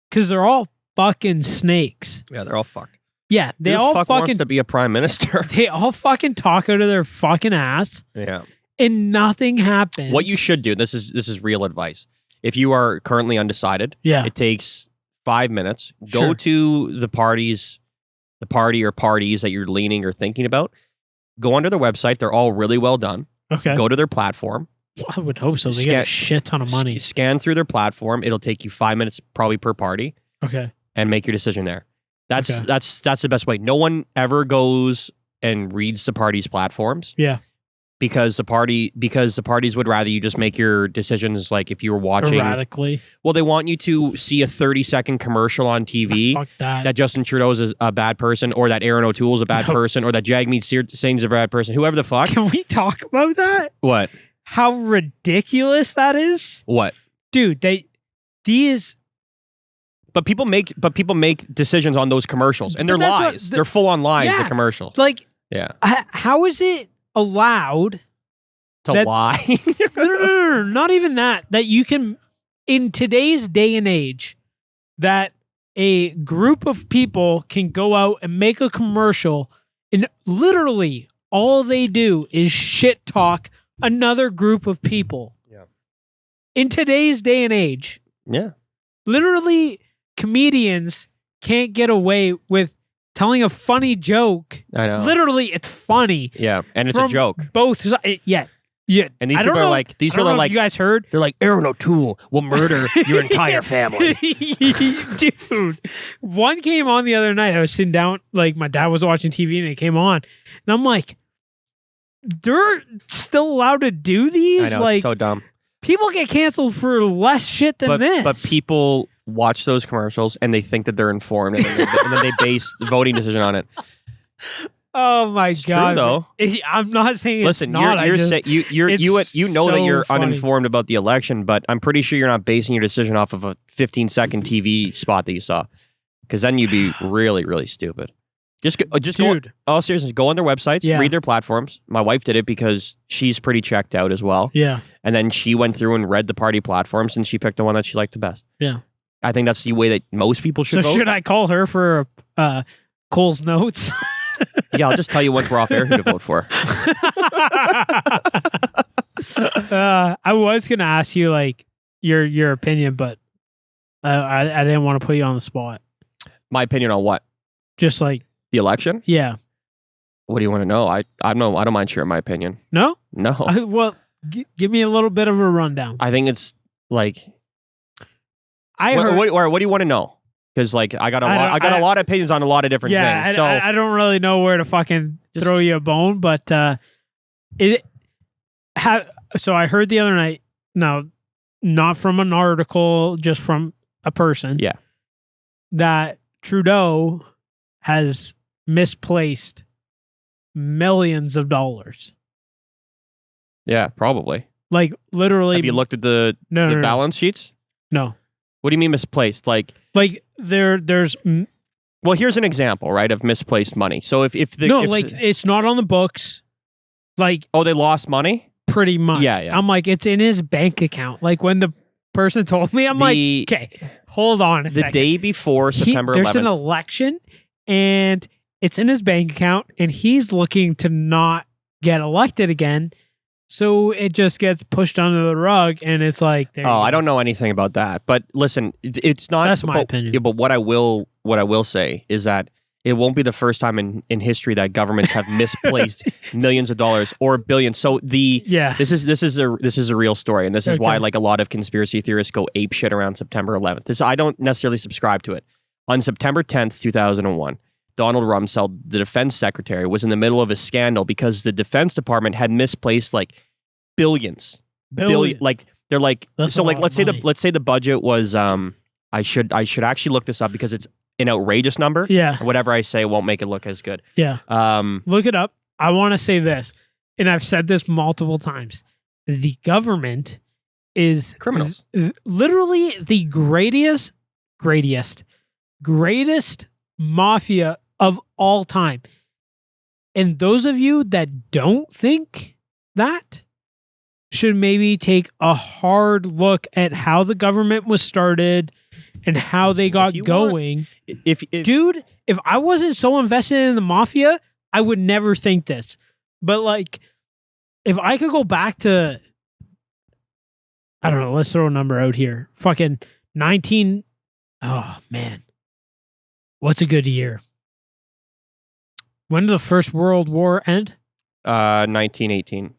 because they're all fucking snakes. Yeah, they're all fucked. Yeah, they Who the all fuck fucking wants to be a prime minister. they all fucking talk out of their fucking ass, Yeah. and nothing happens. What you should do, this is real advice. If you are currently undecided, Yeah. it takes 5 minutes. Go Sure. to the party or parties that you're leaning or thinking about. Go onto their website. They're all really well done. Okay. Go to their platform. I would hope so. They get a shit ton of money. Scan through their platform. It'll take you 5 minutes probably per party, Okay. and make your decision there. That's Okay. that's the best way. No one ever goes and reads the party's platforms. Yeah. Because the parties would rather you just make your decisions like if you were watching. Erratically. Well, they want you to see a 30-second commercial on TV Fuck that. that Justin Trudeau's is a bad person, or that Aaron O'Toole's a bad No. person, or that Jagmeet Singh's a bad person. Whoever the fuck. Can we talk about that? What? How ridiculous that is? What? Dude, these But people make decisions on those commercials, and they're But that's what- lies. They're full on lies. Yeah. The commercials. like Yeah. how is it allowed To that- lie. no, not even that you can in today's day and age that a group of people can go out and make a commercial and literally all they do is shit talk another group of people. Yeah. In today's day and age, Yeah. literally comedians can't get away with telling a funny joke. I know. Literally, it's funny. Yeah. And it's a from joke. Both sides. Yeah. And these I don't people are know- like, I don't know if you guys heard. they're like, Aaron O'Toole will murder your entire family. Dude, one came on the other night. I was sitting down, like my dad was watching TV and it came on. And I'm like, they're still allowed to do these? I know, Like, it's so dumb. people get canceled for less shit than this. But people watch those commercials and they think that they're informed, and then they base the voting decision on it. Oh my It's true, god! though. I'm not saying Listen, it's not. you it's know that so you're funny. uninformed about the election, but I'm pretty sure you're not basing your decision off of a 15-second TV spot that you saw, because then you'd be really, really stupid. Just go. Dude. Oh, seriously, go on their websites, Yeah. read their platforms. My wife did it because she's pretty checked out as well, Yeah, and then she went through and read the party platforms, and she picked the one that she liked the best. yeah. I think that's the way that most people should So vote. should I call her for Cole's notes? Yeah, I'll just tell you once we're off air who to vote for. I was gonna ask you like your opinion, but I didn't want to put you on the spot. My opinion on what? Just like The election? yeah, What do you want to know? I don't mind sharing my opinion. no. No. Well, give me a little bit of a rundown. I think it's like I what, heard. what do you want to know? Because like I got a lot of opinions on a lot of different Yeah, things. I don't really know where to fucking Just- throw you a bone, but so I heard the other night. No, not from an article, just from a person. Yeah. That Trudeau has misplaced millions of dollars. Yeah, probably. Like literally. Have you looked at the No. balance sheets? No. What do you mean misplaced? Like there's well, here's an example, right, of misplaced money. So if it's not on the books. Like oh, they lost money? pretty much. Yeah. I'm like, it's in his bank account. Like when the person told me, I'm like, okay, hold on a the second. day before September 11th. There's an election and it's in his bank account and he's looking to not get elected again. So it just gets pushed under the rug and it's like, there you I go. don't know anything about that. But listen, it's not. That's my but- opinion. yeah, but what I will say is that it won't be the first time in history that governments have misplaced millions of dollars or billions. So this is a real story, and this is why Okay. like a lot of conspiracy theorists go ape shit around September 11th. I don't necessarily subscribe to it. On September 10th, 2001, Donald Rumsfeld, the defense secretary, was in the middle of a scandal because the Defense Department had misplaced like billions. Like they're like That's so a like lot let's of say money. the budget was I should actually look this up because it's an outrageous number. Yeah. Whatever I say won't make it look as good. Yeah. Look it up. I want to say this. and I've said this multiple times, the government is Criminals. Literally the greatest mafia of all time. And those of you that don't think that should maybe take a hard look at how the government was started and how they got going. Dude, if I wasn't so invested in the mafia, I would never think this. But like, if I could go back to, I don't know, let's throw a number out here. Fucking 19. Oh, man. What's a good year? When did the First World War end? 1918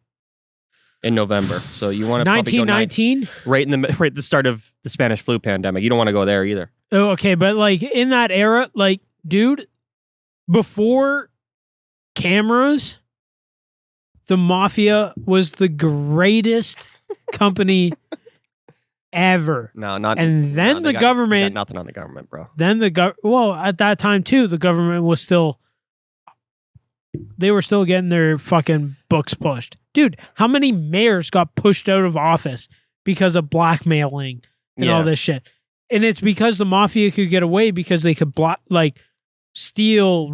in November. So you want to 1919? Right at the start of the Spanish flu pandemic. You don't want to go there either. Oh, okay, but like in that era, like, dude, before cameras, the mafia was the greatest company ever. No, not. And then the government. Got nothing on the government, bro. Then well, at that time too, the government was still. They were still getting their fucking books pushed. Dude, how many mayors got pushed out of office because of blackmailing and all this shit? And it's because the mafia could get away because they could steal,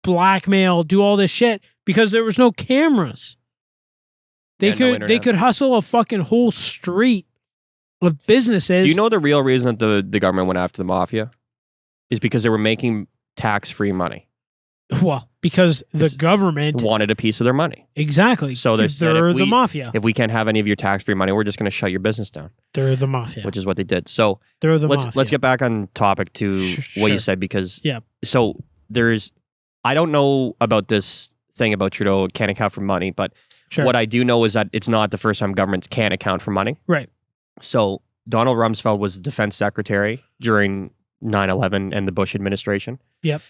blackmail, do all this shit because there was no cameras. They could hustle a fucking whole street of businesses. Do you know the real reason that the government went after the mafia? Is because they were making tax-free money. Well, because the government wanted a piece of their money. Exactly. So they're the mafia. If we can't have any of your tax-free money, we're just going to shut your business down. They're the mafia. Which is what they did. So they're the mafia. Let's get back on topic to what you said because so I don't know about this thing about Trudeau can't account for money, but what I do know is that it's not the first time governments can't account for money. Right. So Donald Rumsfeld was defense secretary during 9/11 and the Bush administration. Yep.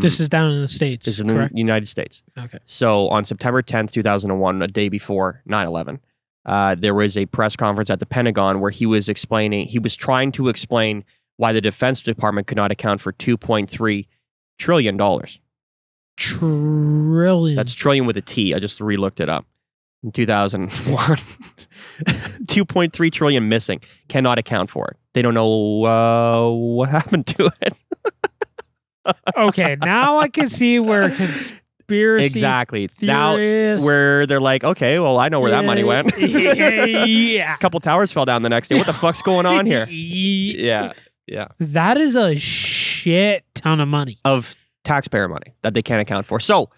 This is down in the States. This is in the United States. Okay. So on September 10th, 2001, a day before 9/11, there was a press conference at the Pentagon where he was trying to explain why the Defense Department could not account for $2.3 trillion. Trillion. That's trillion with a T. I just re-looked it up. In 2001, 2.3 trillion missing. Cannot account for it. They don't know what happened to it. Okay, now I can see where conspiracy exactly theorists. Now where they're like, okay, well, I know where that money went. Yeah. A couple towers fell down the next day. What the fuck's going on here? Yeah. That is a shit ton of money. Of taxpayer money that they can't account for. So,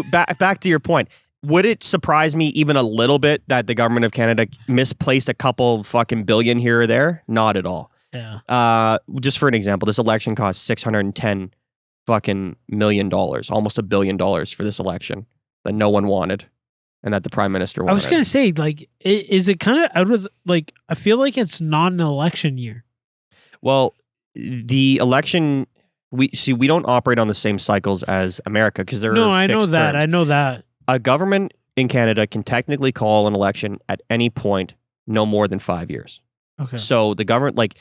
back to your point, would it surprise me even a little bit that the government of Canada misplaced a couple fucking billion here or there? Not at all. Yeah. Just for an example, this election cost $610 fucking million, almost $1 billion for this election that no one wanted and that the prime minister wanted. I was gonna say, like, is it kind of out of like? I feel like it's not an election year. Well, the election. We don't operate on the same cycles as America because there are I fixed know that. terms. I know that. A government in Canada can technically call an election at any point, no more than 5 years. Okay. So the government, like,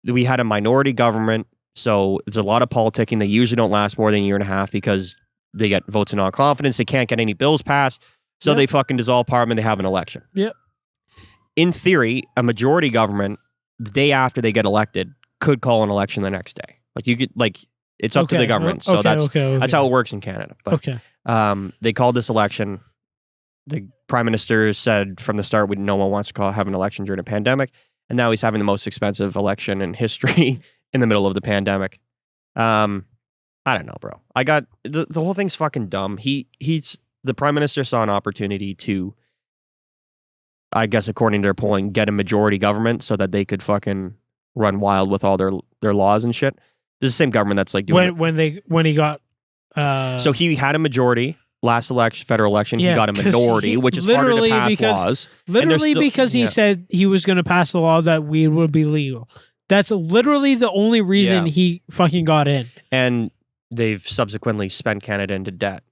we had a minority government, so there's a lot of politicking. They usually don't last more than a year and a half because they get votes of non-confidence. They can't get any bills passed, so they fucking dissolve parliament. They have an election. Yep. In theory, a majority government, the day after they get elected, could call an election the next day. Like you could, like, it's up to the government. So that's how it works in Canada. But, they called this election. The prime minister said from the start, no one wants to have an election during a pandemic. And now he's having the most expensive election in history in the middle of the pandemic. I don't know, bro. I got the whole thing's fucking dumb. The prime minister saw an opportunity to, I guess, according to their polling, get a majority government so that they could fucking run wild with all their laws and shit. This is the same government that's like doing when he got. So he had a majority last federal election. He got a minority, which is harder to pass laws. Literally because he said he was going to pass the law that weed would be legal. That's literally the only reason he fucking got in. And they've subsequently spent Canada into debt.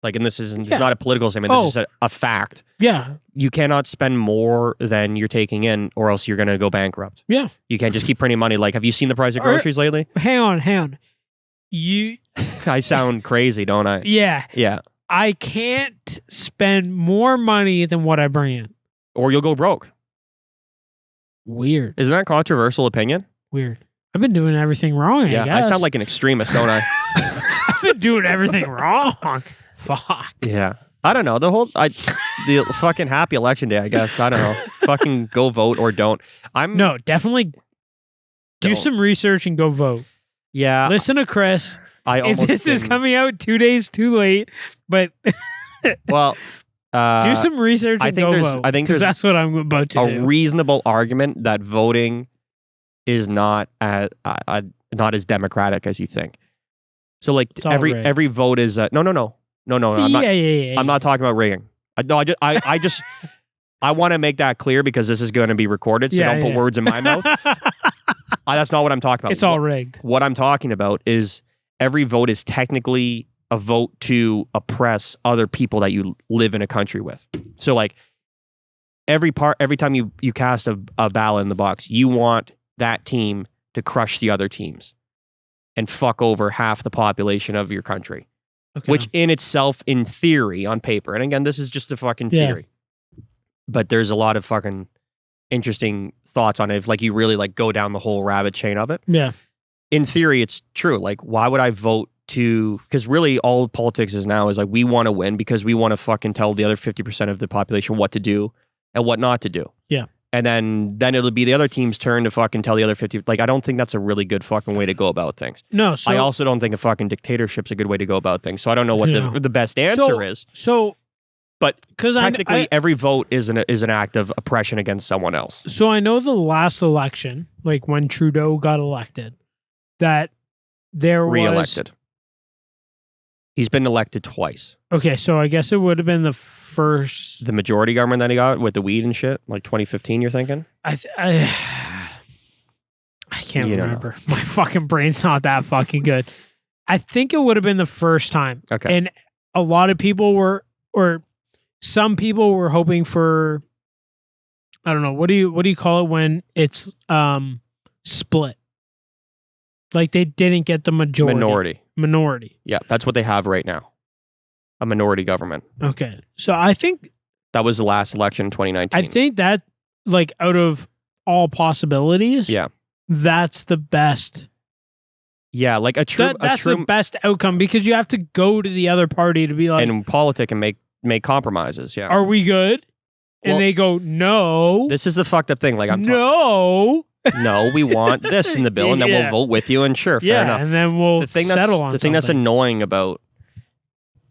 Like, and this isn't, it's not a political statement. This is a fact. Yeah. You cannot spend more than you're taking in or else you're going to go bankrupt. Yeah. You can't just keep printing money. Like, have you seen the price of groceries lately? Hang on. I sound crazy, don't I? Yeah. Yeah. I can't spend more money than what I bring in. Or you'll go broke. Weird. Isn't that a controversial opinion? Weird. I've been doing everything wrong, I guess. I sound like an extremist, don't I? I've been doing everything wrong. Fuck. Yeah. I don't know. The fucking happy election day, I guess. I don't know. Fucking go vote or don't. No, definitely do some research and go vote. Yeah. Listen to Chris. This is coming out 2 days too late, but well, do some research and go vote. I think that's what I'm about to do. A reasonable argument that voting is not as democratic as you think. So like every vote is no. I'm not talking about rigging. I just I want to make that clear because this is going to be recorded. So don't put words in my mouth. That's not what I'm talking about. It's all rigged. What I'm talking about is every vote is technically a vote to oppress other people that you live in a country with. So like every time you cast a ballot in the box, you want that team to crush the other teams and fuck over half the population of your country. Okay. Which in itself, in theory, on paper, and again, this is just a fucking theory, but there's a lot of fucking interesting thoughts on it. If like you really like go down the whole rabbit chain of it. Yeah. In theory, it's true. Like, why would I vote to, because really all politics is now is like, we want to win because we want to fucking tell the other 50% of the population what to do and what not to do. Yeah. And then it'll be the other team's turn to fucking tell the other 50. Like, I don't think that's a really good fucking way to go about things. No. I also don't think a fucking dictatorship's a good way to go about things. So I don't know what the best answer is. But technically, every vote is an act of oppression against someone else. So I know the last election, like when Trudeau got elected, that there was... Re-elected. He's been elected twice. Okay, so I guess it would have been the first... The majority government that he got with the weed and shit, like 2015, you're thinking? I can't remember. My fucking brain's not that fucking good. I think it would have been the first time. Okay. And a lot of people were, or some people were hoping for, I don't know, what do you call it when it's split? Like they didn't get the majority. Minority. Yeah, that's what they have right now. A minority government. Okay. So I think that was the last election in 2019. I think that like out of all possibilities, that's the best. Yeah, like that's the best outcome because you have to go to the other party to be like and politic and make compromises. Yeah. Are we good? And they go, no. This is the fucked up thing. Like no. No, we want this in the bill, and then we'll vote with you. And sure, fair enough. And then we'll settle on the thing that's annoying about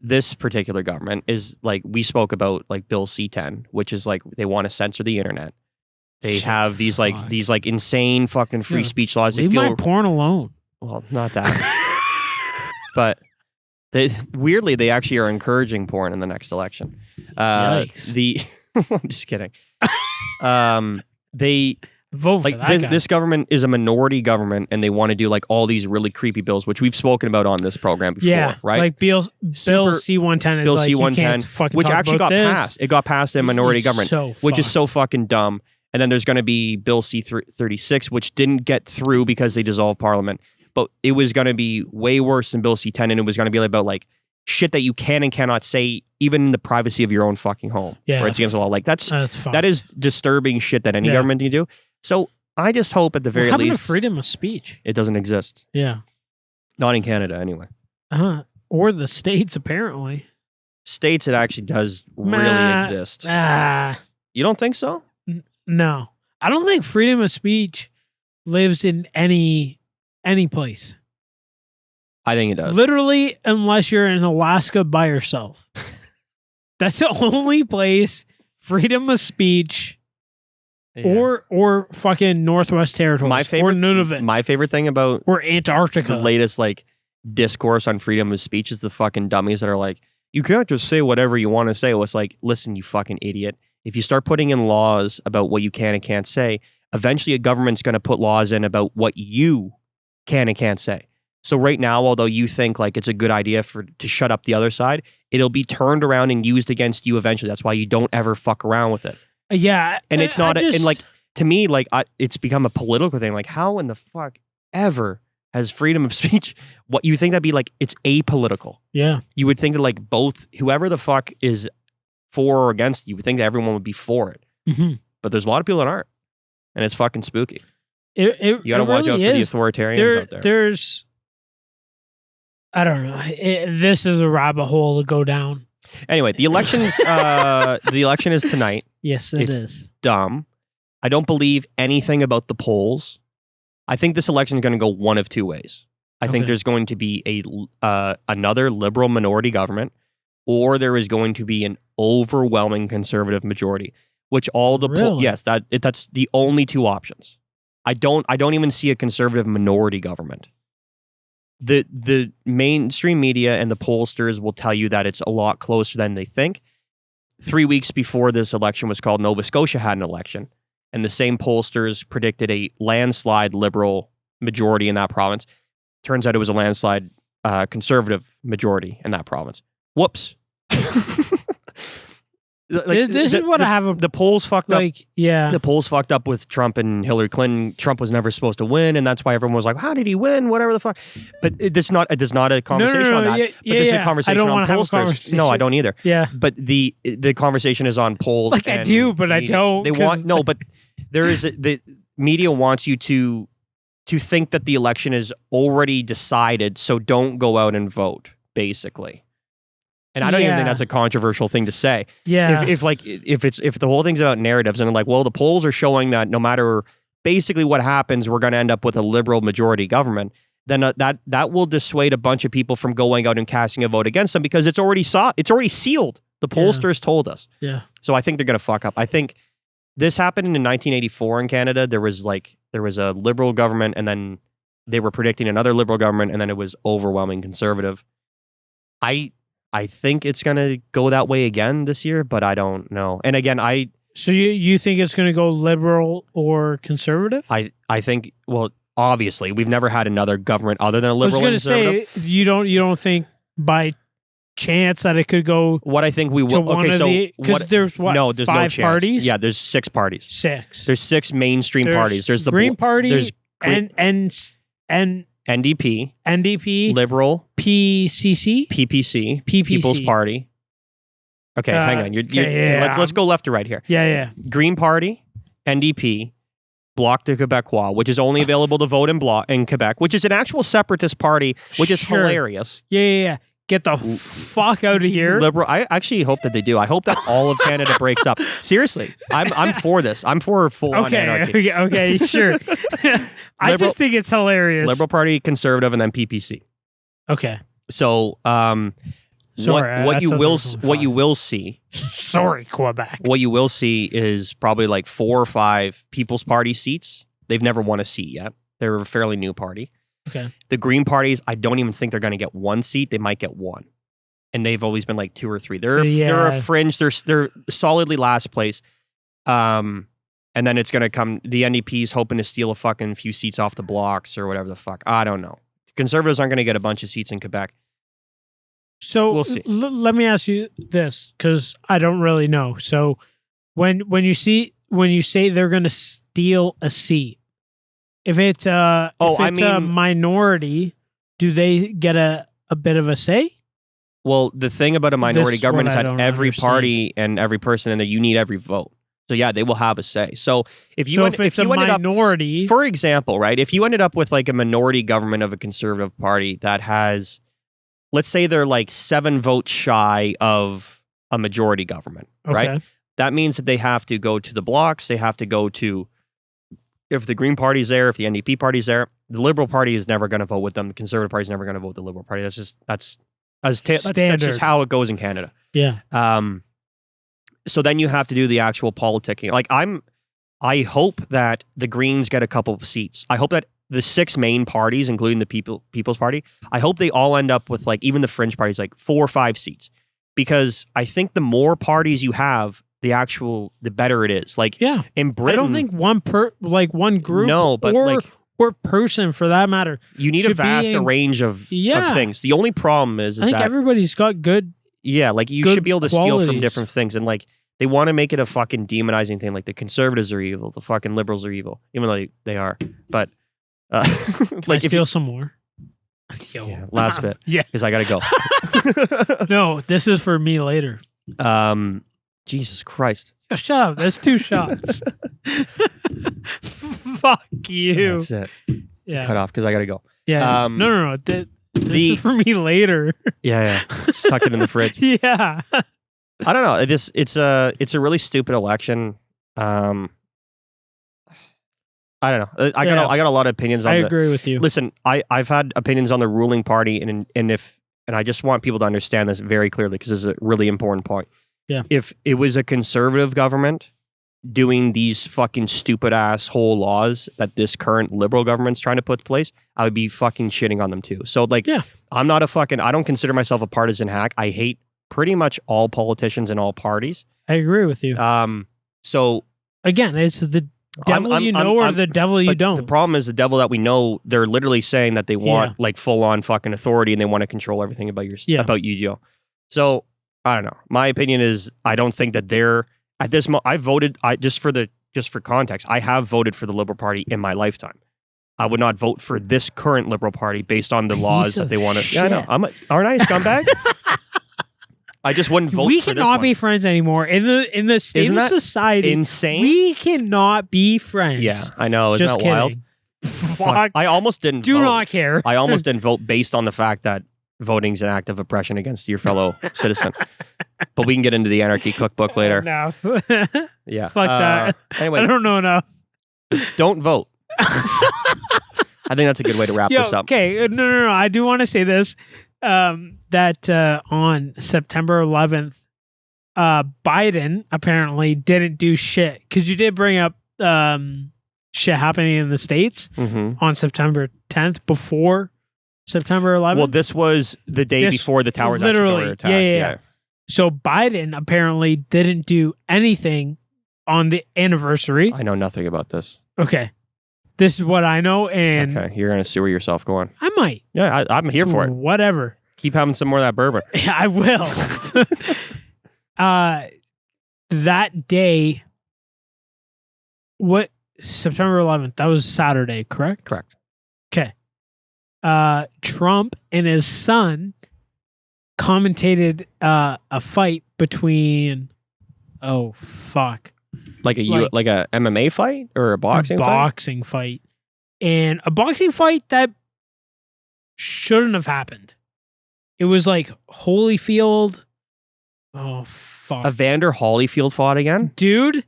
this particular government is like we spoke about like Bill C-10, which is like they want to censor the internet. They have these insane fucking free speech laws. Leave my porn alone. Well, not that. But weirdly, they actually are encouraging porn in the next election. Yikes. I'm just kidding. They vote for that guy. This government is a minority government, and they want to do like all these really creepy bills, which we've spoken about on this program before, right? Like Bill C-110 is Bill like C-110, which actually got passed. It got passed in a minority government, which is so fucking dumb. And then there's going to be Bill C-36, which didn't get through because they dissolved Parliament. But it was going to be way worse than Bill C-10, and it was going to be about like shit that you can and cannot say even in the privacy of your own fucking home. Yeah, or it's against the law. Like that is disturbing shit that any government can do. So I just hope at the very least... to freedom of speech? It doesn't exist. Yeah. Not in Canada, anyway. Or the States, apparently. States, it actually does really exist. You don't think so? No. I don't think freedom of speech lives in any place. I think it does. Literally, unless you're in Alaska by yourself. That's the only place freedom of speech... Yeah. Or fucking Northwest Territories, or Nunavut. My favorite thing about or Antarctica, the latest like discourse on freedom of speech is the fucking dummies that are like, you can't just say whatever you want to say. It's like, listen, you fucking idiot. If you start putting in laws about what you can and can't say, eventually a government's going to put laws in about what you can and can't say. So right now, although you think like it's a good idea to shut up the other side, it'll be turned around and used against you eventually. That's why you don't ever fuck around with it. Yeah, and it's not, and like to me, like it's become a political thing. Like, how in the fuck ever has freedom of speech. What you think that'd be like? It's apolitical. Yeah. You would think that like both, whoever the fuck is for or against, you would think that everyone would be for it. Mm-hmm. But there's a lot of people that aren't, and it's fucking spooky. You got to watch out for the authoritarians out there. There's, I don't know. This is a rabbit hole to go down. Anyway, the election's the election is tonight. Yes, It's is. dumb. I don't believe anything about the polls. I think this election is going to go one of two ways. I think Okay. there's going to be another liberal minority government, or there is going to be an overwhelming conservative majority. Which all the Really? yes, that's the only two options. I don't even see a conservative minority government. The mainstream media and the pollsters will tell you that it's a lot closer than they think. 3 weeks before this election was called, Nova Scotia had an election, and the same pollsters predicted a landslide liberal majority in that province. Turns out it was a landslide conservative majority in that province. Whoops. This is what I have. The polls fucked up. Yeah. The polls fucked up with Trump and Hillary Clinton. Trump was never supposed to win, and that's why everyone was like, "How did he win? Whatever the fuck." But this is not a conversation on that. Yeah, but this is a conversation I don't on want to have a pollsters. conversation. No, I don't either. Yeah. But the conversation is on polls. Like I and do, but I media. don't. They want no, but there is the media wants you to think that the election is already decided, so don't go out and vote. Basically. And I don't even think that's a controversial thing to say. Yeah. If the whole thing's about narratives and they're like, well, the polls are showing that no matter basically what happens, we're going to end up with a liberal majority government, then that will dissuade a bunch of people from going out and casting a vote against them because it's already sealed. The pollsters told us. Yeah. So I think they're going to fuck up. I think this happened in 1984 in Canada. There was a liberal government, and then they were predicting another liberal government, and then it was overwhelming conservative. I think it's going to go that way again this year, but I don't know. And again, So you think it's going to go liberal or conservative? I think, well, obviously, we've never had another government other than a I was liberal going and to conservative. say you don't think by chance that it could go What I think we to will. one Okay, of so the because there's what no, there's no five chance. parties? Yeah, there's 6 parties. 6. There's 6 mainstream parties. There's the Green Party There's and NDP, NDP, Liberal, PCC, PPC, PPC. People's Party. Okay, hang on. Let's go left to right here. Yeah. Green Party, NDP, Bloc de Québécois, which is only available to vote in Quebec, which is an actual separatist party, which is Sure. hilarious. Yeah. Get the fuck out of here. Liberal. I actually hope that they do. I hope that all of Canada breaks up. Seriously, I'm for this. I'm for full-on anarchy. Okay, sure. I just think it's hilarious. Liberal Party, Conservative, and then PPC. Okay. So, Sorry, what you will see, Sorry, Quebec. what you will see is probably like 4 or 5 People's Party seats. They've never won a seat yet. They're a fairly new party. Okay. The Green parties, I don't even think they're going to get 1 seat. They might get 1, and they've always been like 2 or 3. They're a fringe. They're solidly last place. And then it's going to come. The NDP's hoping to steal a fucking few seats off the blocks or whatever the fuck. I don't know. Conservatives aren't going to get a bunch of seats in Quebec. So We'll see. Let me ask you this, because I don't really know. So when you say they're going to steal a seat, if it's a minority, do they get a bit of a say? Well, the thing about a minority This government is one I that don't every understand. party and every person in there, you need every vote. So yeah, they will have a say. So if you If it's a minority, for example, right, if you ended up with like a minority government of a conservative party that has, let's say they're like 7 votes shy of a majority government, right? okay. That means that they have to go to the blocks. They have to go to, if the Green Party's there, if the NDP Party's there, the Liberal Party is never going to vote with them. The Conservative Party is never going to vote with the Liberal Party. That's just how it goes in Canada. Yeah. So then you have to do the actual politicking. Like I hope that the Greens get a couple of seats. I hope that the 6 main parties, including the People's Party, I hope they all end up with like even the fringe parties, like 4 or 5 seats, because I think the more parties you have, the better it is. Like in Britain, I don't think one group, no, but or person for that matter. You need a vast range of things. The only problem is I think that everybody's got good. Yeah, like you good should be able to steal from qualities. different things, and like they want to make it a fucking demonizing thing. Like the conservatives are evil, the fucking liberals are evil, even though they are. But Can I steal some more? Yo. Yeah, last bit. Yeah. Because I got to go. No, this is for me later. Jesus Christ. Oh, shut up. That's 2 shots. Fuck you. That's it. Yeah. Cut off because I got to go. Yeah. No. This is for me later. Yeah. Stuck it in the fridge. Yeah. I don't know. It's a really stupid election. I don't know. I got a lot of opinions on I agree with you. Listen, I've had opinions on the ruling party, and I just want people to understand this very clearly because this is a really important point. Yeah. If it was a conservative government doing these fucking stupid asshole laws that this current liberal government's trying to put in place, I would be fucking shitting on them too. So like, I'm not I don't consider myself a partisan hack. I hate pretty much all politicians and all parties. I agree with you. So again, it's the devil or the devil you don't. The problem is the devil that we know, they're literally saying that they want like full on fucking authority and they want to control everything about about you, Joe. So I don't know. My opinion is I don't think that they're at this moment. I voted. Just for context, I have voted for the Liberal Party in my lifetime. I would not vote for this current Liberal Party based on the laws that they want to. Yeah, I know. Aren't I a scumbag? I just wouldn't vote. We for cannot this be friends anymore in the state Isn't of that society. insane. We cannot be friends. Yeah, I know. Isn't Just that kidding. wild? Fuck. I almost didn't. Do vote. not care. I almost didn't vote based on the fact that voting's an act of oppression against your fellow citizen. But we can get into the anarchy cookbook later. Enough. Yeah. Fuck that. Anyway, I don't know enough. Don't vote. I think that's a good way to wrap this up. Okay. No. I do want to say this. That on September 11th, Biden apparently didn't do shit. Because you did bring up shit happening in the States on September 10th before September 11th. Well, this was the day before the towers actually were attacked. Yeah. So Biden apparently didn't do anything on the anniversary. I know nothing about this. Okay. This is what I know, and okay, you're gonna sewer yourself. Go on. I might. Yeah, I'm here for it. Whatever. Keep having some more of that bourbon. Yeah, I will. That day, September 11th, that was Saturday, correct? Correct. Okay. Trump and his son commentated a fight between like a MMA fight or a boxing fight? And a boxing fight that shouldn't have happened. It was like Holyfield. Oh, fuck. Evander Holyfield fought again? Dude,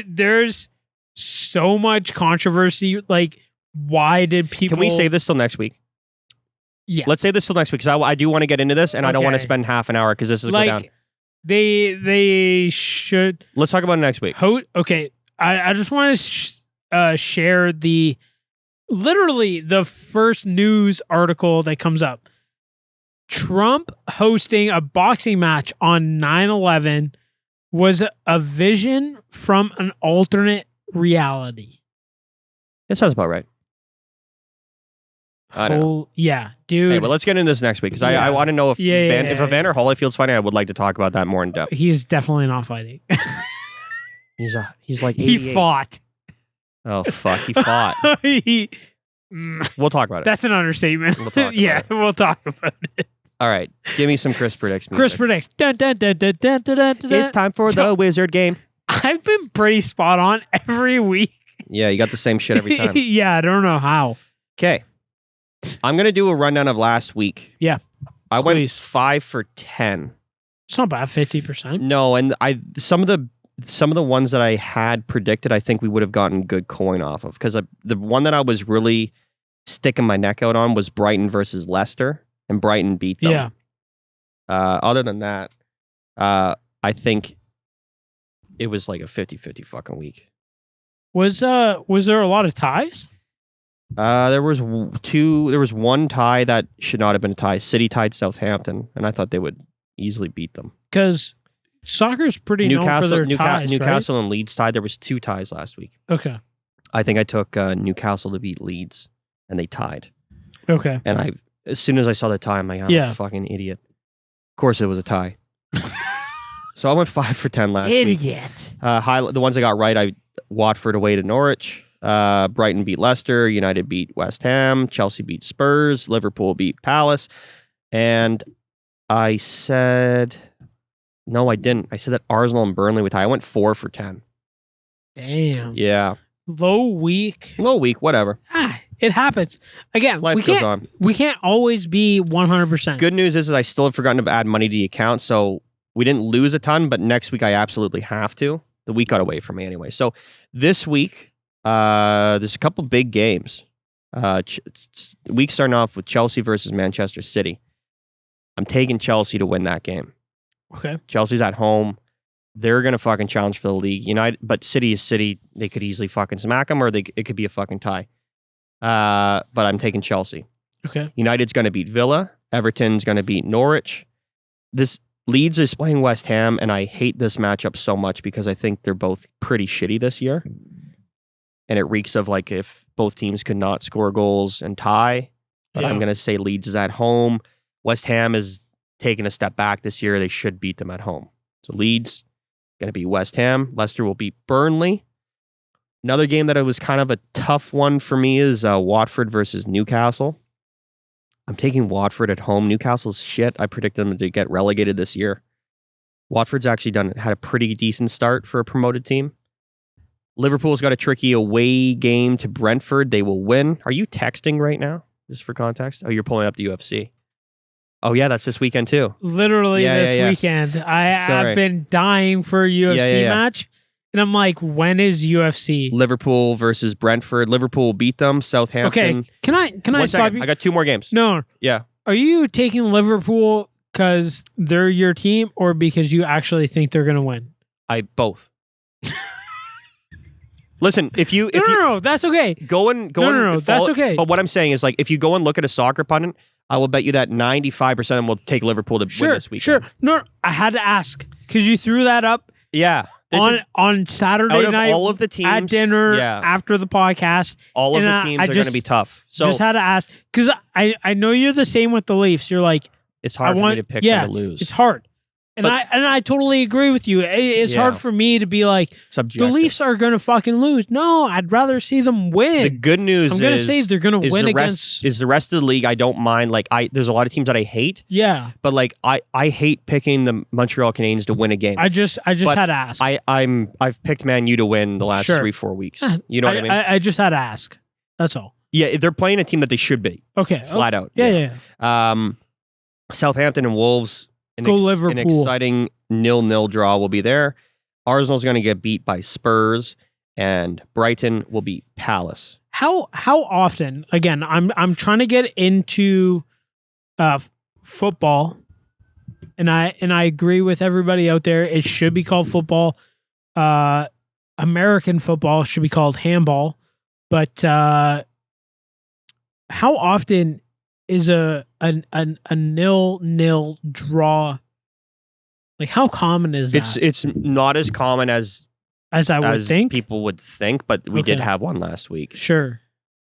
there's so much controversy. Like, why did people... Can we save this till next week? Yeah. Let's save this till next week because I do want to get into this and I don't want to spend half an hour because this is go down. They should... Let's talk about it next week. Okay. I just want to share literally the first news article that comes up. Trump hosting a boxing match on 9/11 was a vision from an alternate reality. It sounds about right. I don't know. Yeah, dude. Hey, but let's get into this next week because I want to know if if Evander Holyfield's fighting, I would like to talk about that more in depth. He's definitely not fighting. He's like 88. He fought. Oh fuck, he fought. We'll talk about it. That's an understatement. We'll talk about it. We'll talk about it. All right, give me some Chris Predicts music. Chris Predicts. Dun, dun, dun, dun, dun, dun, dun, dun. It's time for the Wizard game. I've been pretty spot on every week. Yeah, you got the same shit every time. Yeah, I don't know how. Okay. I'm going to do a rundown of last week. Yeah. I went 5 for 10. It's not bad, 50%. No, and some of the ones that I had predicted, I think we would have gotten good coin off of because the one that I was really sticking my neck out on was Brighton versus Leicester, and Brighton beat them. Yeah. Other than that, I think it was like a 50-50 fucking week. Was there a lot of ties? There was one tie that should not have been a tie. City tied Southampton, and I thought they would easily beat them. Because soccer's pretty known for their ties, Newcastle right? and Leeds tied. There was 2 ties last week. Okay. I think I took Newcastle to beat Leeds, and they tied. Okay. And as soon as I saw the tie, I'm like, I'm a fucking idiot. Of course, it was a tie. So I went 5 for 10 last week. Idiot. The ones I got right, Watford away to Norwich. Brighton beat Leicester. United beat West Ham. Chelsea beat Spurs. Liverpool beat Palace. And I said, no, I didn't. I said that Arsenal and Burnley would tie. I went 4 for 10. Damn. Yeah. Low week. Whatever. It happens. Again, Life goes on. We can't always be 100%. Good news is I still have forgotten to add money to the account, so we didn't lose a ton, but next week I absolutely have to. The week got away from me anyway. So this week, there's a couple big games. Week starting off with Chelsea versus Manchester City. I'm taking Chelsea to win that game. Okay. Chelsea's at home. They're going to fucking challenge for the league. United, but City is City. They could easily fucking smack them, or it could be a fucking tie. But I'm taking Chelsea. Okay. United's going to beat Villa. Everton's going to beat Norwich. This Leeds is playing West Ham, and I hate this matchup so much because I think they're both pretty shitty this year. And it reeks of like if both teams could not score goals and tie. But I'm going to say Leeds is at home. West Ham is taking a step back this year. They should beat them at home. So Leeds going to beat West Ham. Leicester will beat Burnley. Another game that it was kind of a tough one for me is Watford versus Newcastle. I'm taking Watford at home. Newcastle's shit. I predict them to get relegated this year. Watford's actually had a pretty decent start for a promoted team. Liverpool's got a tricky away game to Brentford. They will win. Are you texting right now? Just for context. Oh, you're pulling up the UFC. Oh, yeah, that's this weekend too. Literally this weekend. I've been dying for a UFC match. And I'm like, when is UFC? Liverpool versus Brentford. Liverpool will beat them. Southampton. Okay, can I stop you? I got 2 more games. No. Yeah. Are you taking Liverpool because they're your team or because you actually think they're going to win? Both. Listen, if you No, that's okay. That's okay. But what I'm saying is, like, if you go and look at a soccer pundit, I will bet you that 95% of them will take Liverpool to win this weekend. Sure. No, I had to ask because you threw that up. Yeah. On Saturday night, all of the teams, at dinner, after the podcast, all of the teams are going to be tough. So just had to ask because I know you're the same with the Leafs. You're like, it's hard for me to pick them to lose. It's hard, and I totally agree with you. It's hard for me to be like the Leafs are going to fucking lose. No, I'd rather see them win. The good news I'm going to say they're going to win against. Is the rest of the league? I don't mind. Like there's a lot of teams that I hate. Yeah, but like I hate picking the Montreal Canadiens to win a game. I just had to ask. I've picked Man U to win the last 3-4 weeks. You know what I mean? I just had to ask. That's all. Yeah, they're playing a team that they should be. Okay, flat out. Yeah. Southampton and Wolves. Liverpool. An exciting 0-0 draw will be there. Arsenal's going to get beat by Spurs, and Brighton will beat Palace. How often? Again, I'm trying to get into football, and I agree with everybody out there. It should be called football. American football should be called handball. But how often is a 0-0 draw? Like, how common is that? It's not as common as I would think people would think, but we did have one last week. Sure.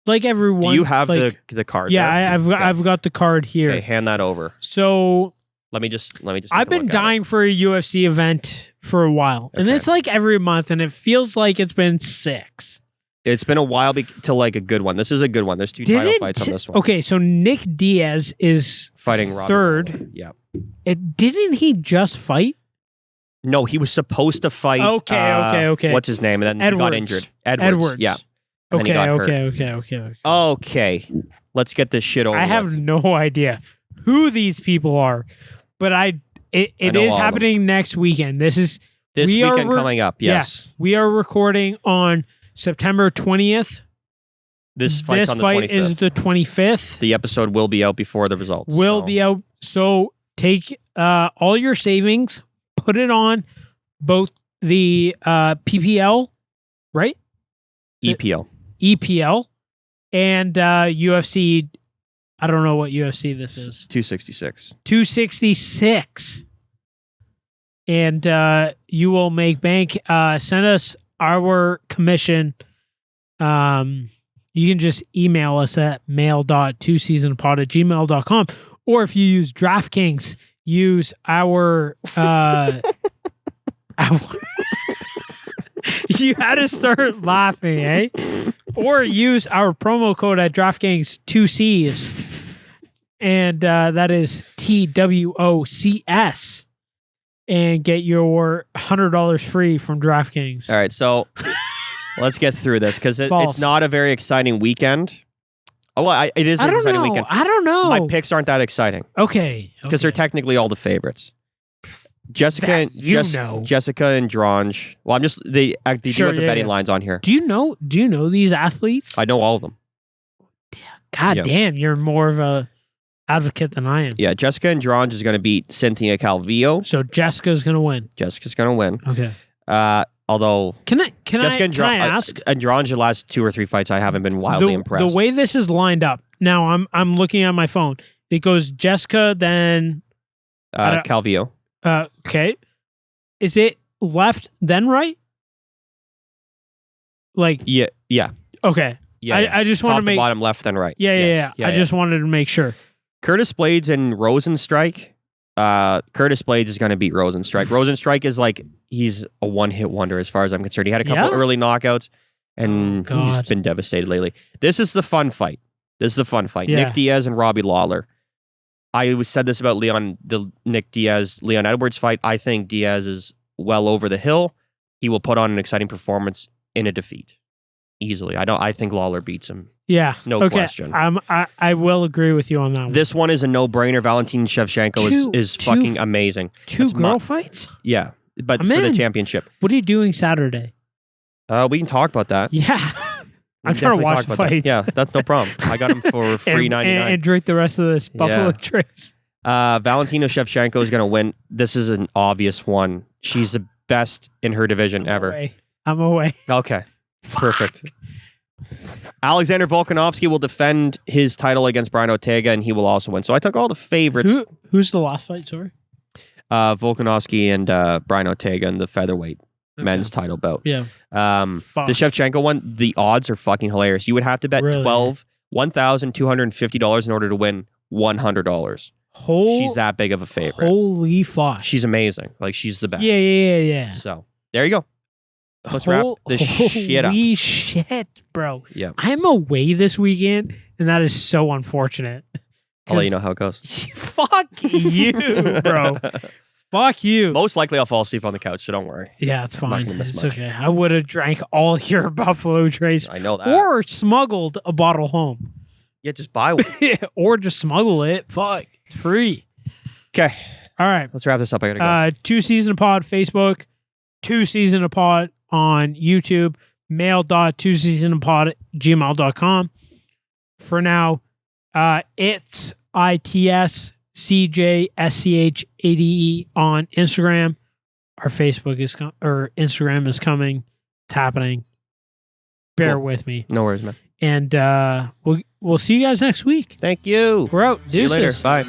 Like everyone. Do you have the card? Yeah, I've got the card here. Okay, hand that over. So let me just. I've been dying for a UFC event for a while, and it's like every month, and it feels like it's been 6. It's been a while till like a good one. This is a good one. There's 2 title fights on this one. Okay, so Nick Diaz is fighting third. Yeah. Didn't he just fight? No, he was supposed to fight. Okay. What's his name? And then he got injured. Edwards. Yeah. And Okay. Okay. Let's get this shit over with. I have no idea who these people are, but it is happening next weekend. This weekend coming up. Yes. Yeah, we are recording on September 20th. This fight is the 25th. The episode will be out before the results. Be out. So take all your savings, put it on both the PPL, right? EPL and UFC. I don't know what UFC this is. 266. 266. And you will make bank. Send us our commission. You can just email us at mail.twoseasonpod@gmail.com. Or if you use DraftKings, use our you had to start laughing, eh? or use our promo code at DraftKings 2Cs, and that is TWOCS, and get your $100 free from DraftKings. All right, so let's get through this because it's not a very exciting weekend. Oh, well, it is an exciting weekend. I don't know. My picks aren't that exciting. Okay. Because they're technically all the favorites. Jessica and Drange. Well, I'm just they do have the betting lines on here. Do you know these athletes? I know all of them. God damn, you're more of a advocate than I am. Yeah, Jessica and Drange is going to beat Cynthia Calvillo. So Jessica's going to win. Jessica's going to win. Okay. Although can I ask? Drange, the last 2 or 3 fights, I haven't been wildly impressed. The way this is lined up now, I'm looking at my phone. It goes Jessica, then Calvillo. Okay. Is it left then right? Like yeah. Okay. Yeah. I just wanted to make bottom left then right. Yeah. I just wanted to make sure. Curtis Blades and Rosenstrike. Curtis Blades is going to beat Rosenstrike. Rosenstrike is like he's a one-hit wonder as far as I'm concerned. He had a couple early knockouts, and he's been devastated lately. This is the fun fight. Yeah. Nick Diaz and Robbie Lawler. I always said this about the Nick Diaz-Leon Edwards fight. I think Diaz is well over the hill. He will put on an exciting performance in a defeat. Easily. I think Lawler beats him. Yeah. No question. I will agree with you on that one. This one is a no-brainer. Valentin Shevchenko is fucking amazing. Two girl fights? Yeah. But for the championship. What are you doing Saturday? We can talk about that. Yeah. I'm trying to watch the fights. Yeah, that's no problem. I got him for free $3.99. And drink the rest of this Buffalo Trace. Valentina Shevchenko is going to win. This is an obvious one. She's the best in her division ever. I'm away. Okay. Perfect. Alexander Volkanovski will defend his title against Brian Ortega, and he will also win. So I took all the favorites. Who's the last fight, sorry? Volkanovski and Brian Ortega in the featherweight men's title bout. Yeah. The Shevchenko one, the odds are fucking hilarious. You would have to bet $1,250 in order to win $100. She's that big of a favorite. Holy fuck. She's amazing. Like, she's the best. Yeah. So, there you go. Let's wrap this shit up. Holy shit, bro. Yeah. I'm away this weekend, and that is so unfortunate. I'll let you know how it goes. Fuck you, bro. Fuck you. Most likely I'll fall asleep on the couch, so don't worry. Yeah, it's fine. It's okay. I would have drank all your Buffalo Trace. I know that. Or smuggled a bottle home. Yeah, just buy one. Or just smuggle it. Fuck. It's free. Okay. All right. Let's wrap this up. I gotta go. 2 Season of Pod Facebook. 2 Season of Pod on YouTube. mail.2seasonofpod@gmail.com. For now, it's ITSCJSCH80E on Instagram. Our Facebook is Instagram is coming. It's happening. Bear with me. No worries, man. And we'll see you guys next week. Thank you. We're out. See you later. Deuces. Bye.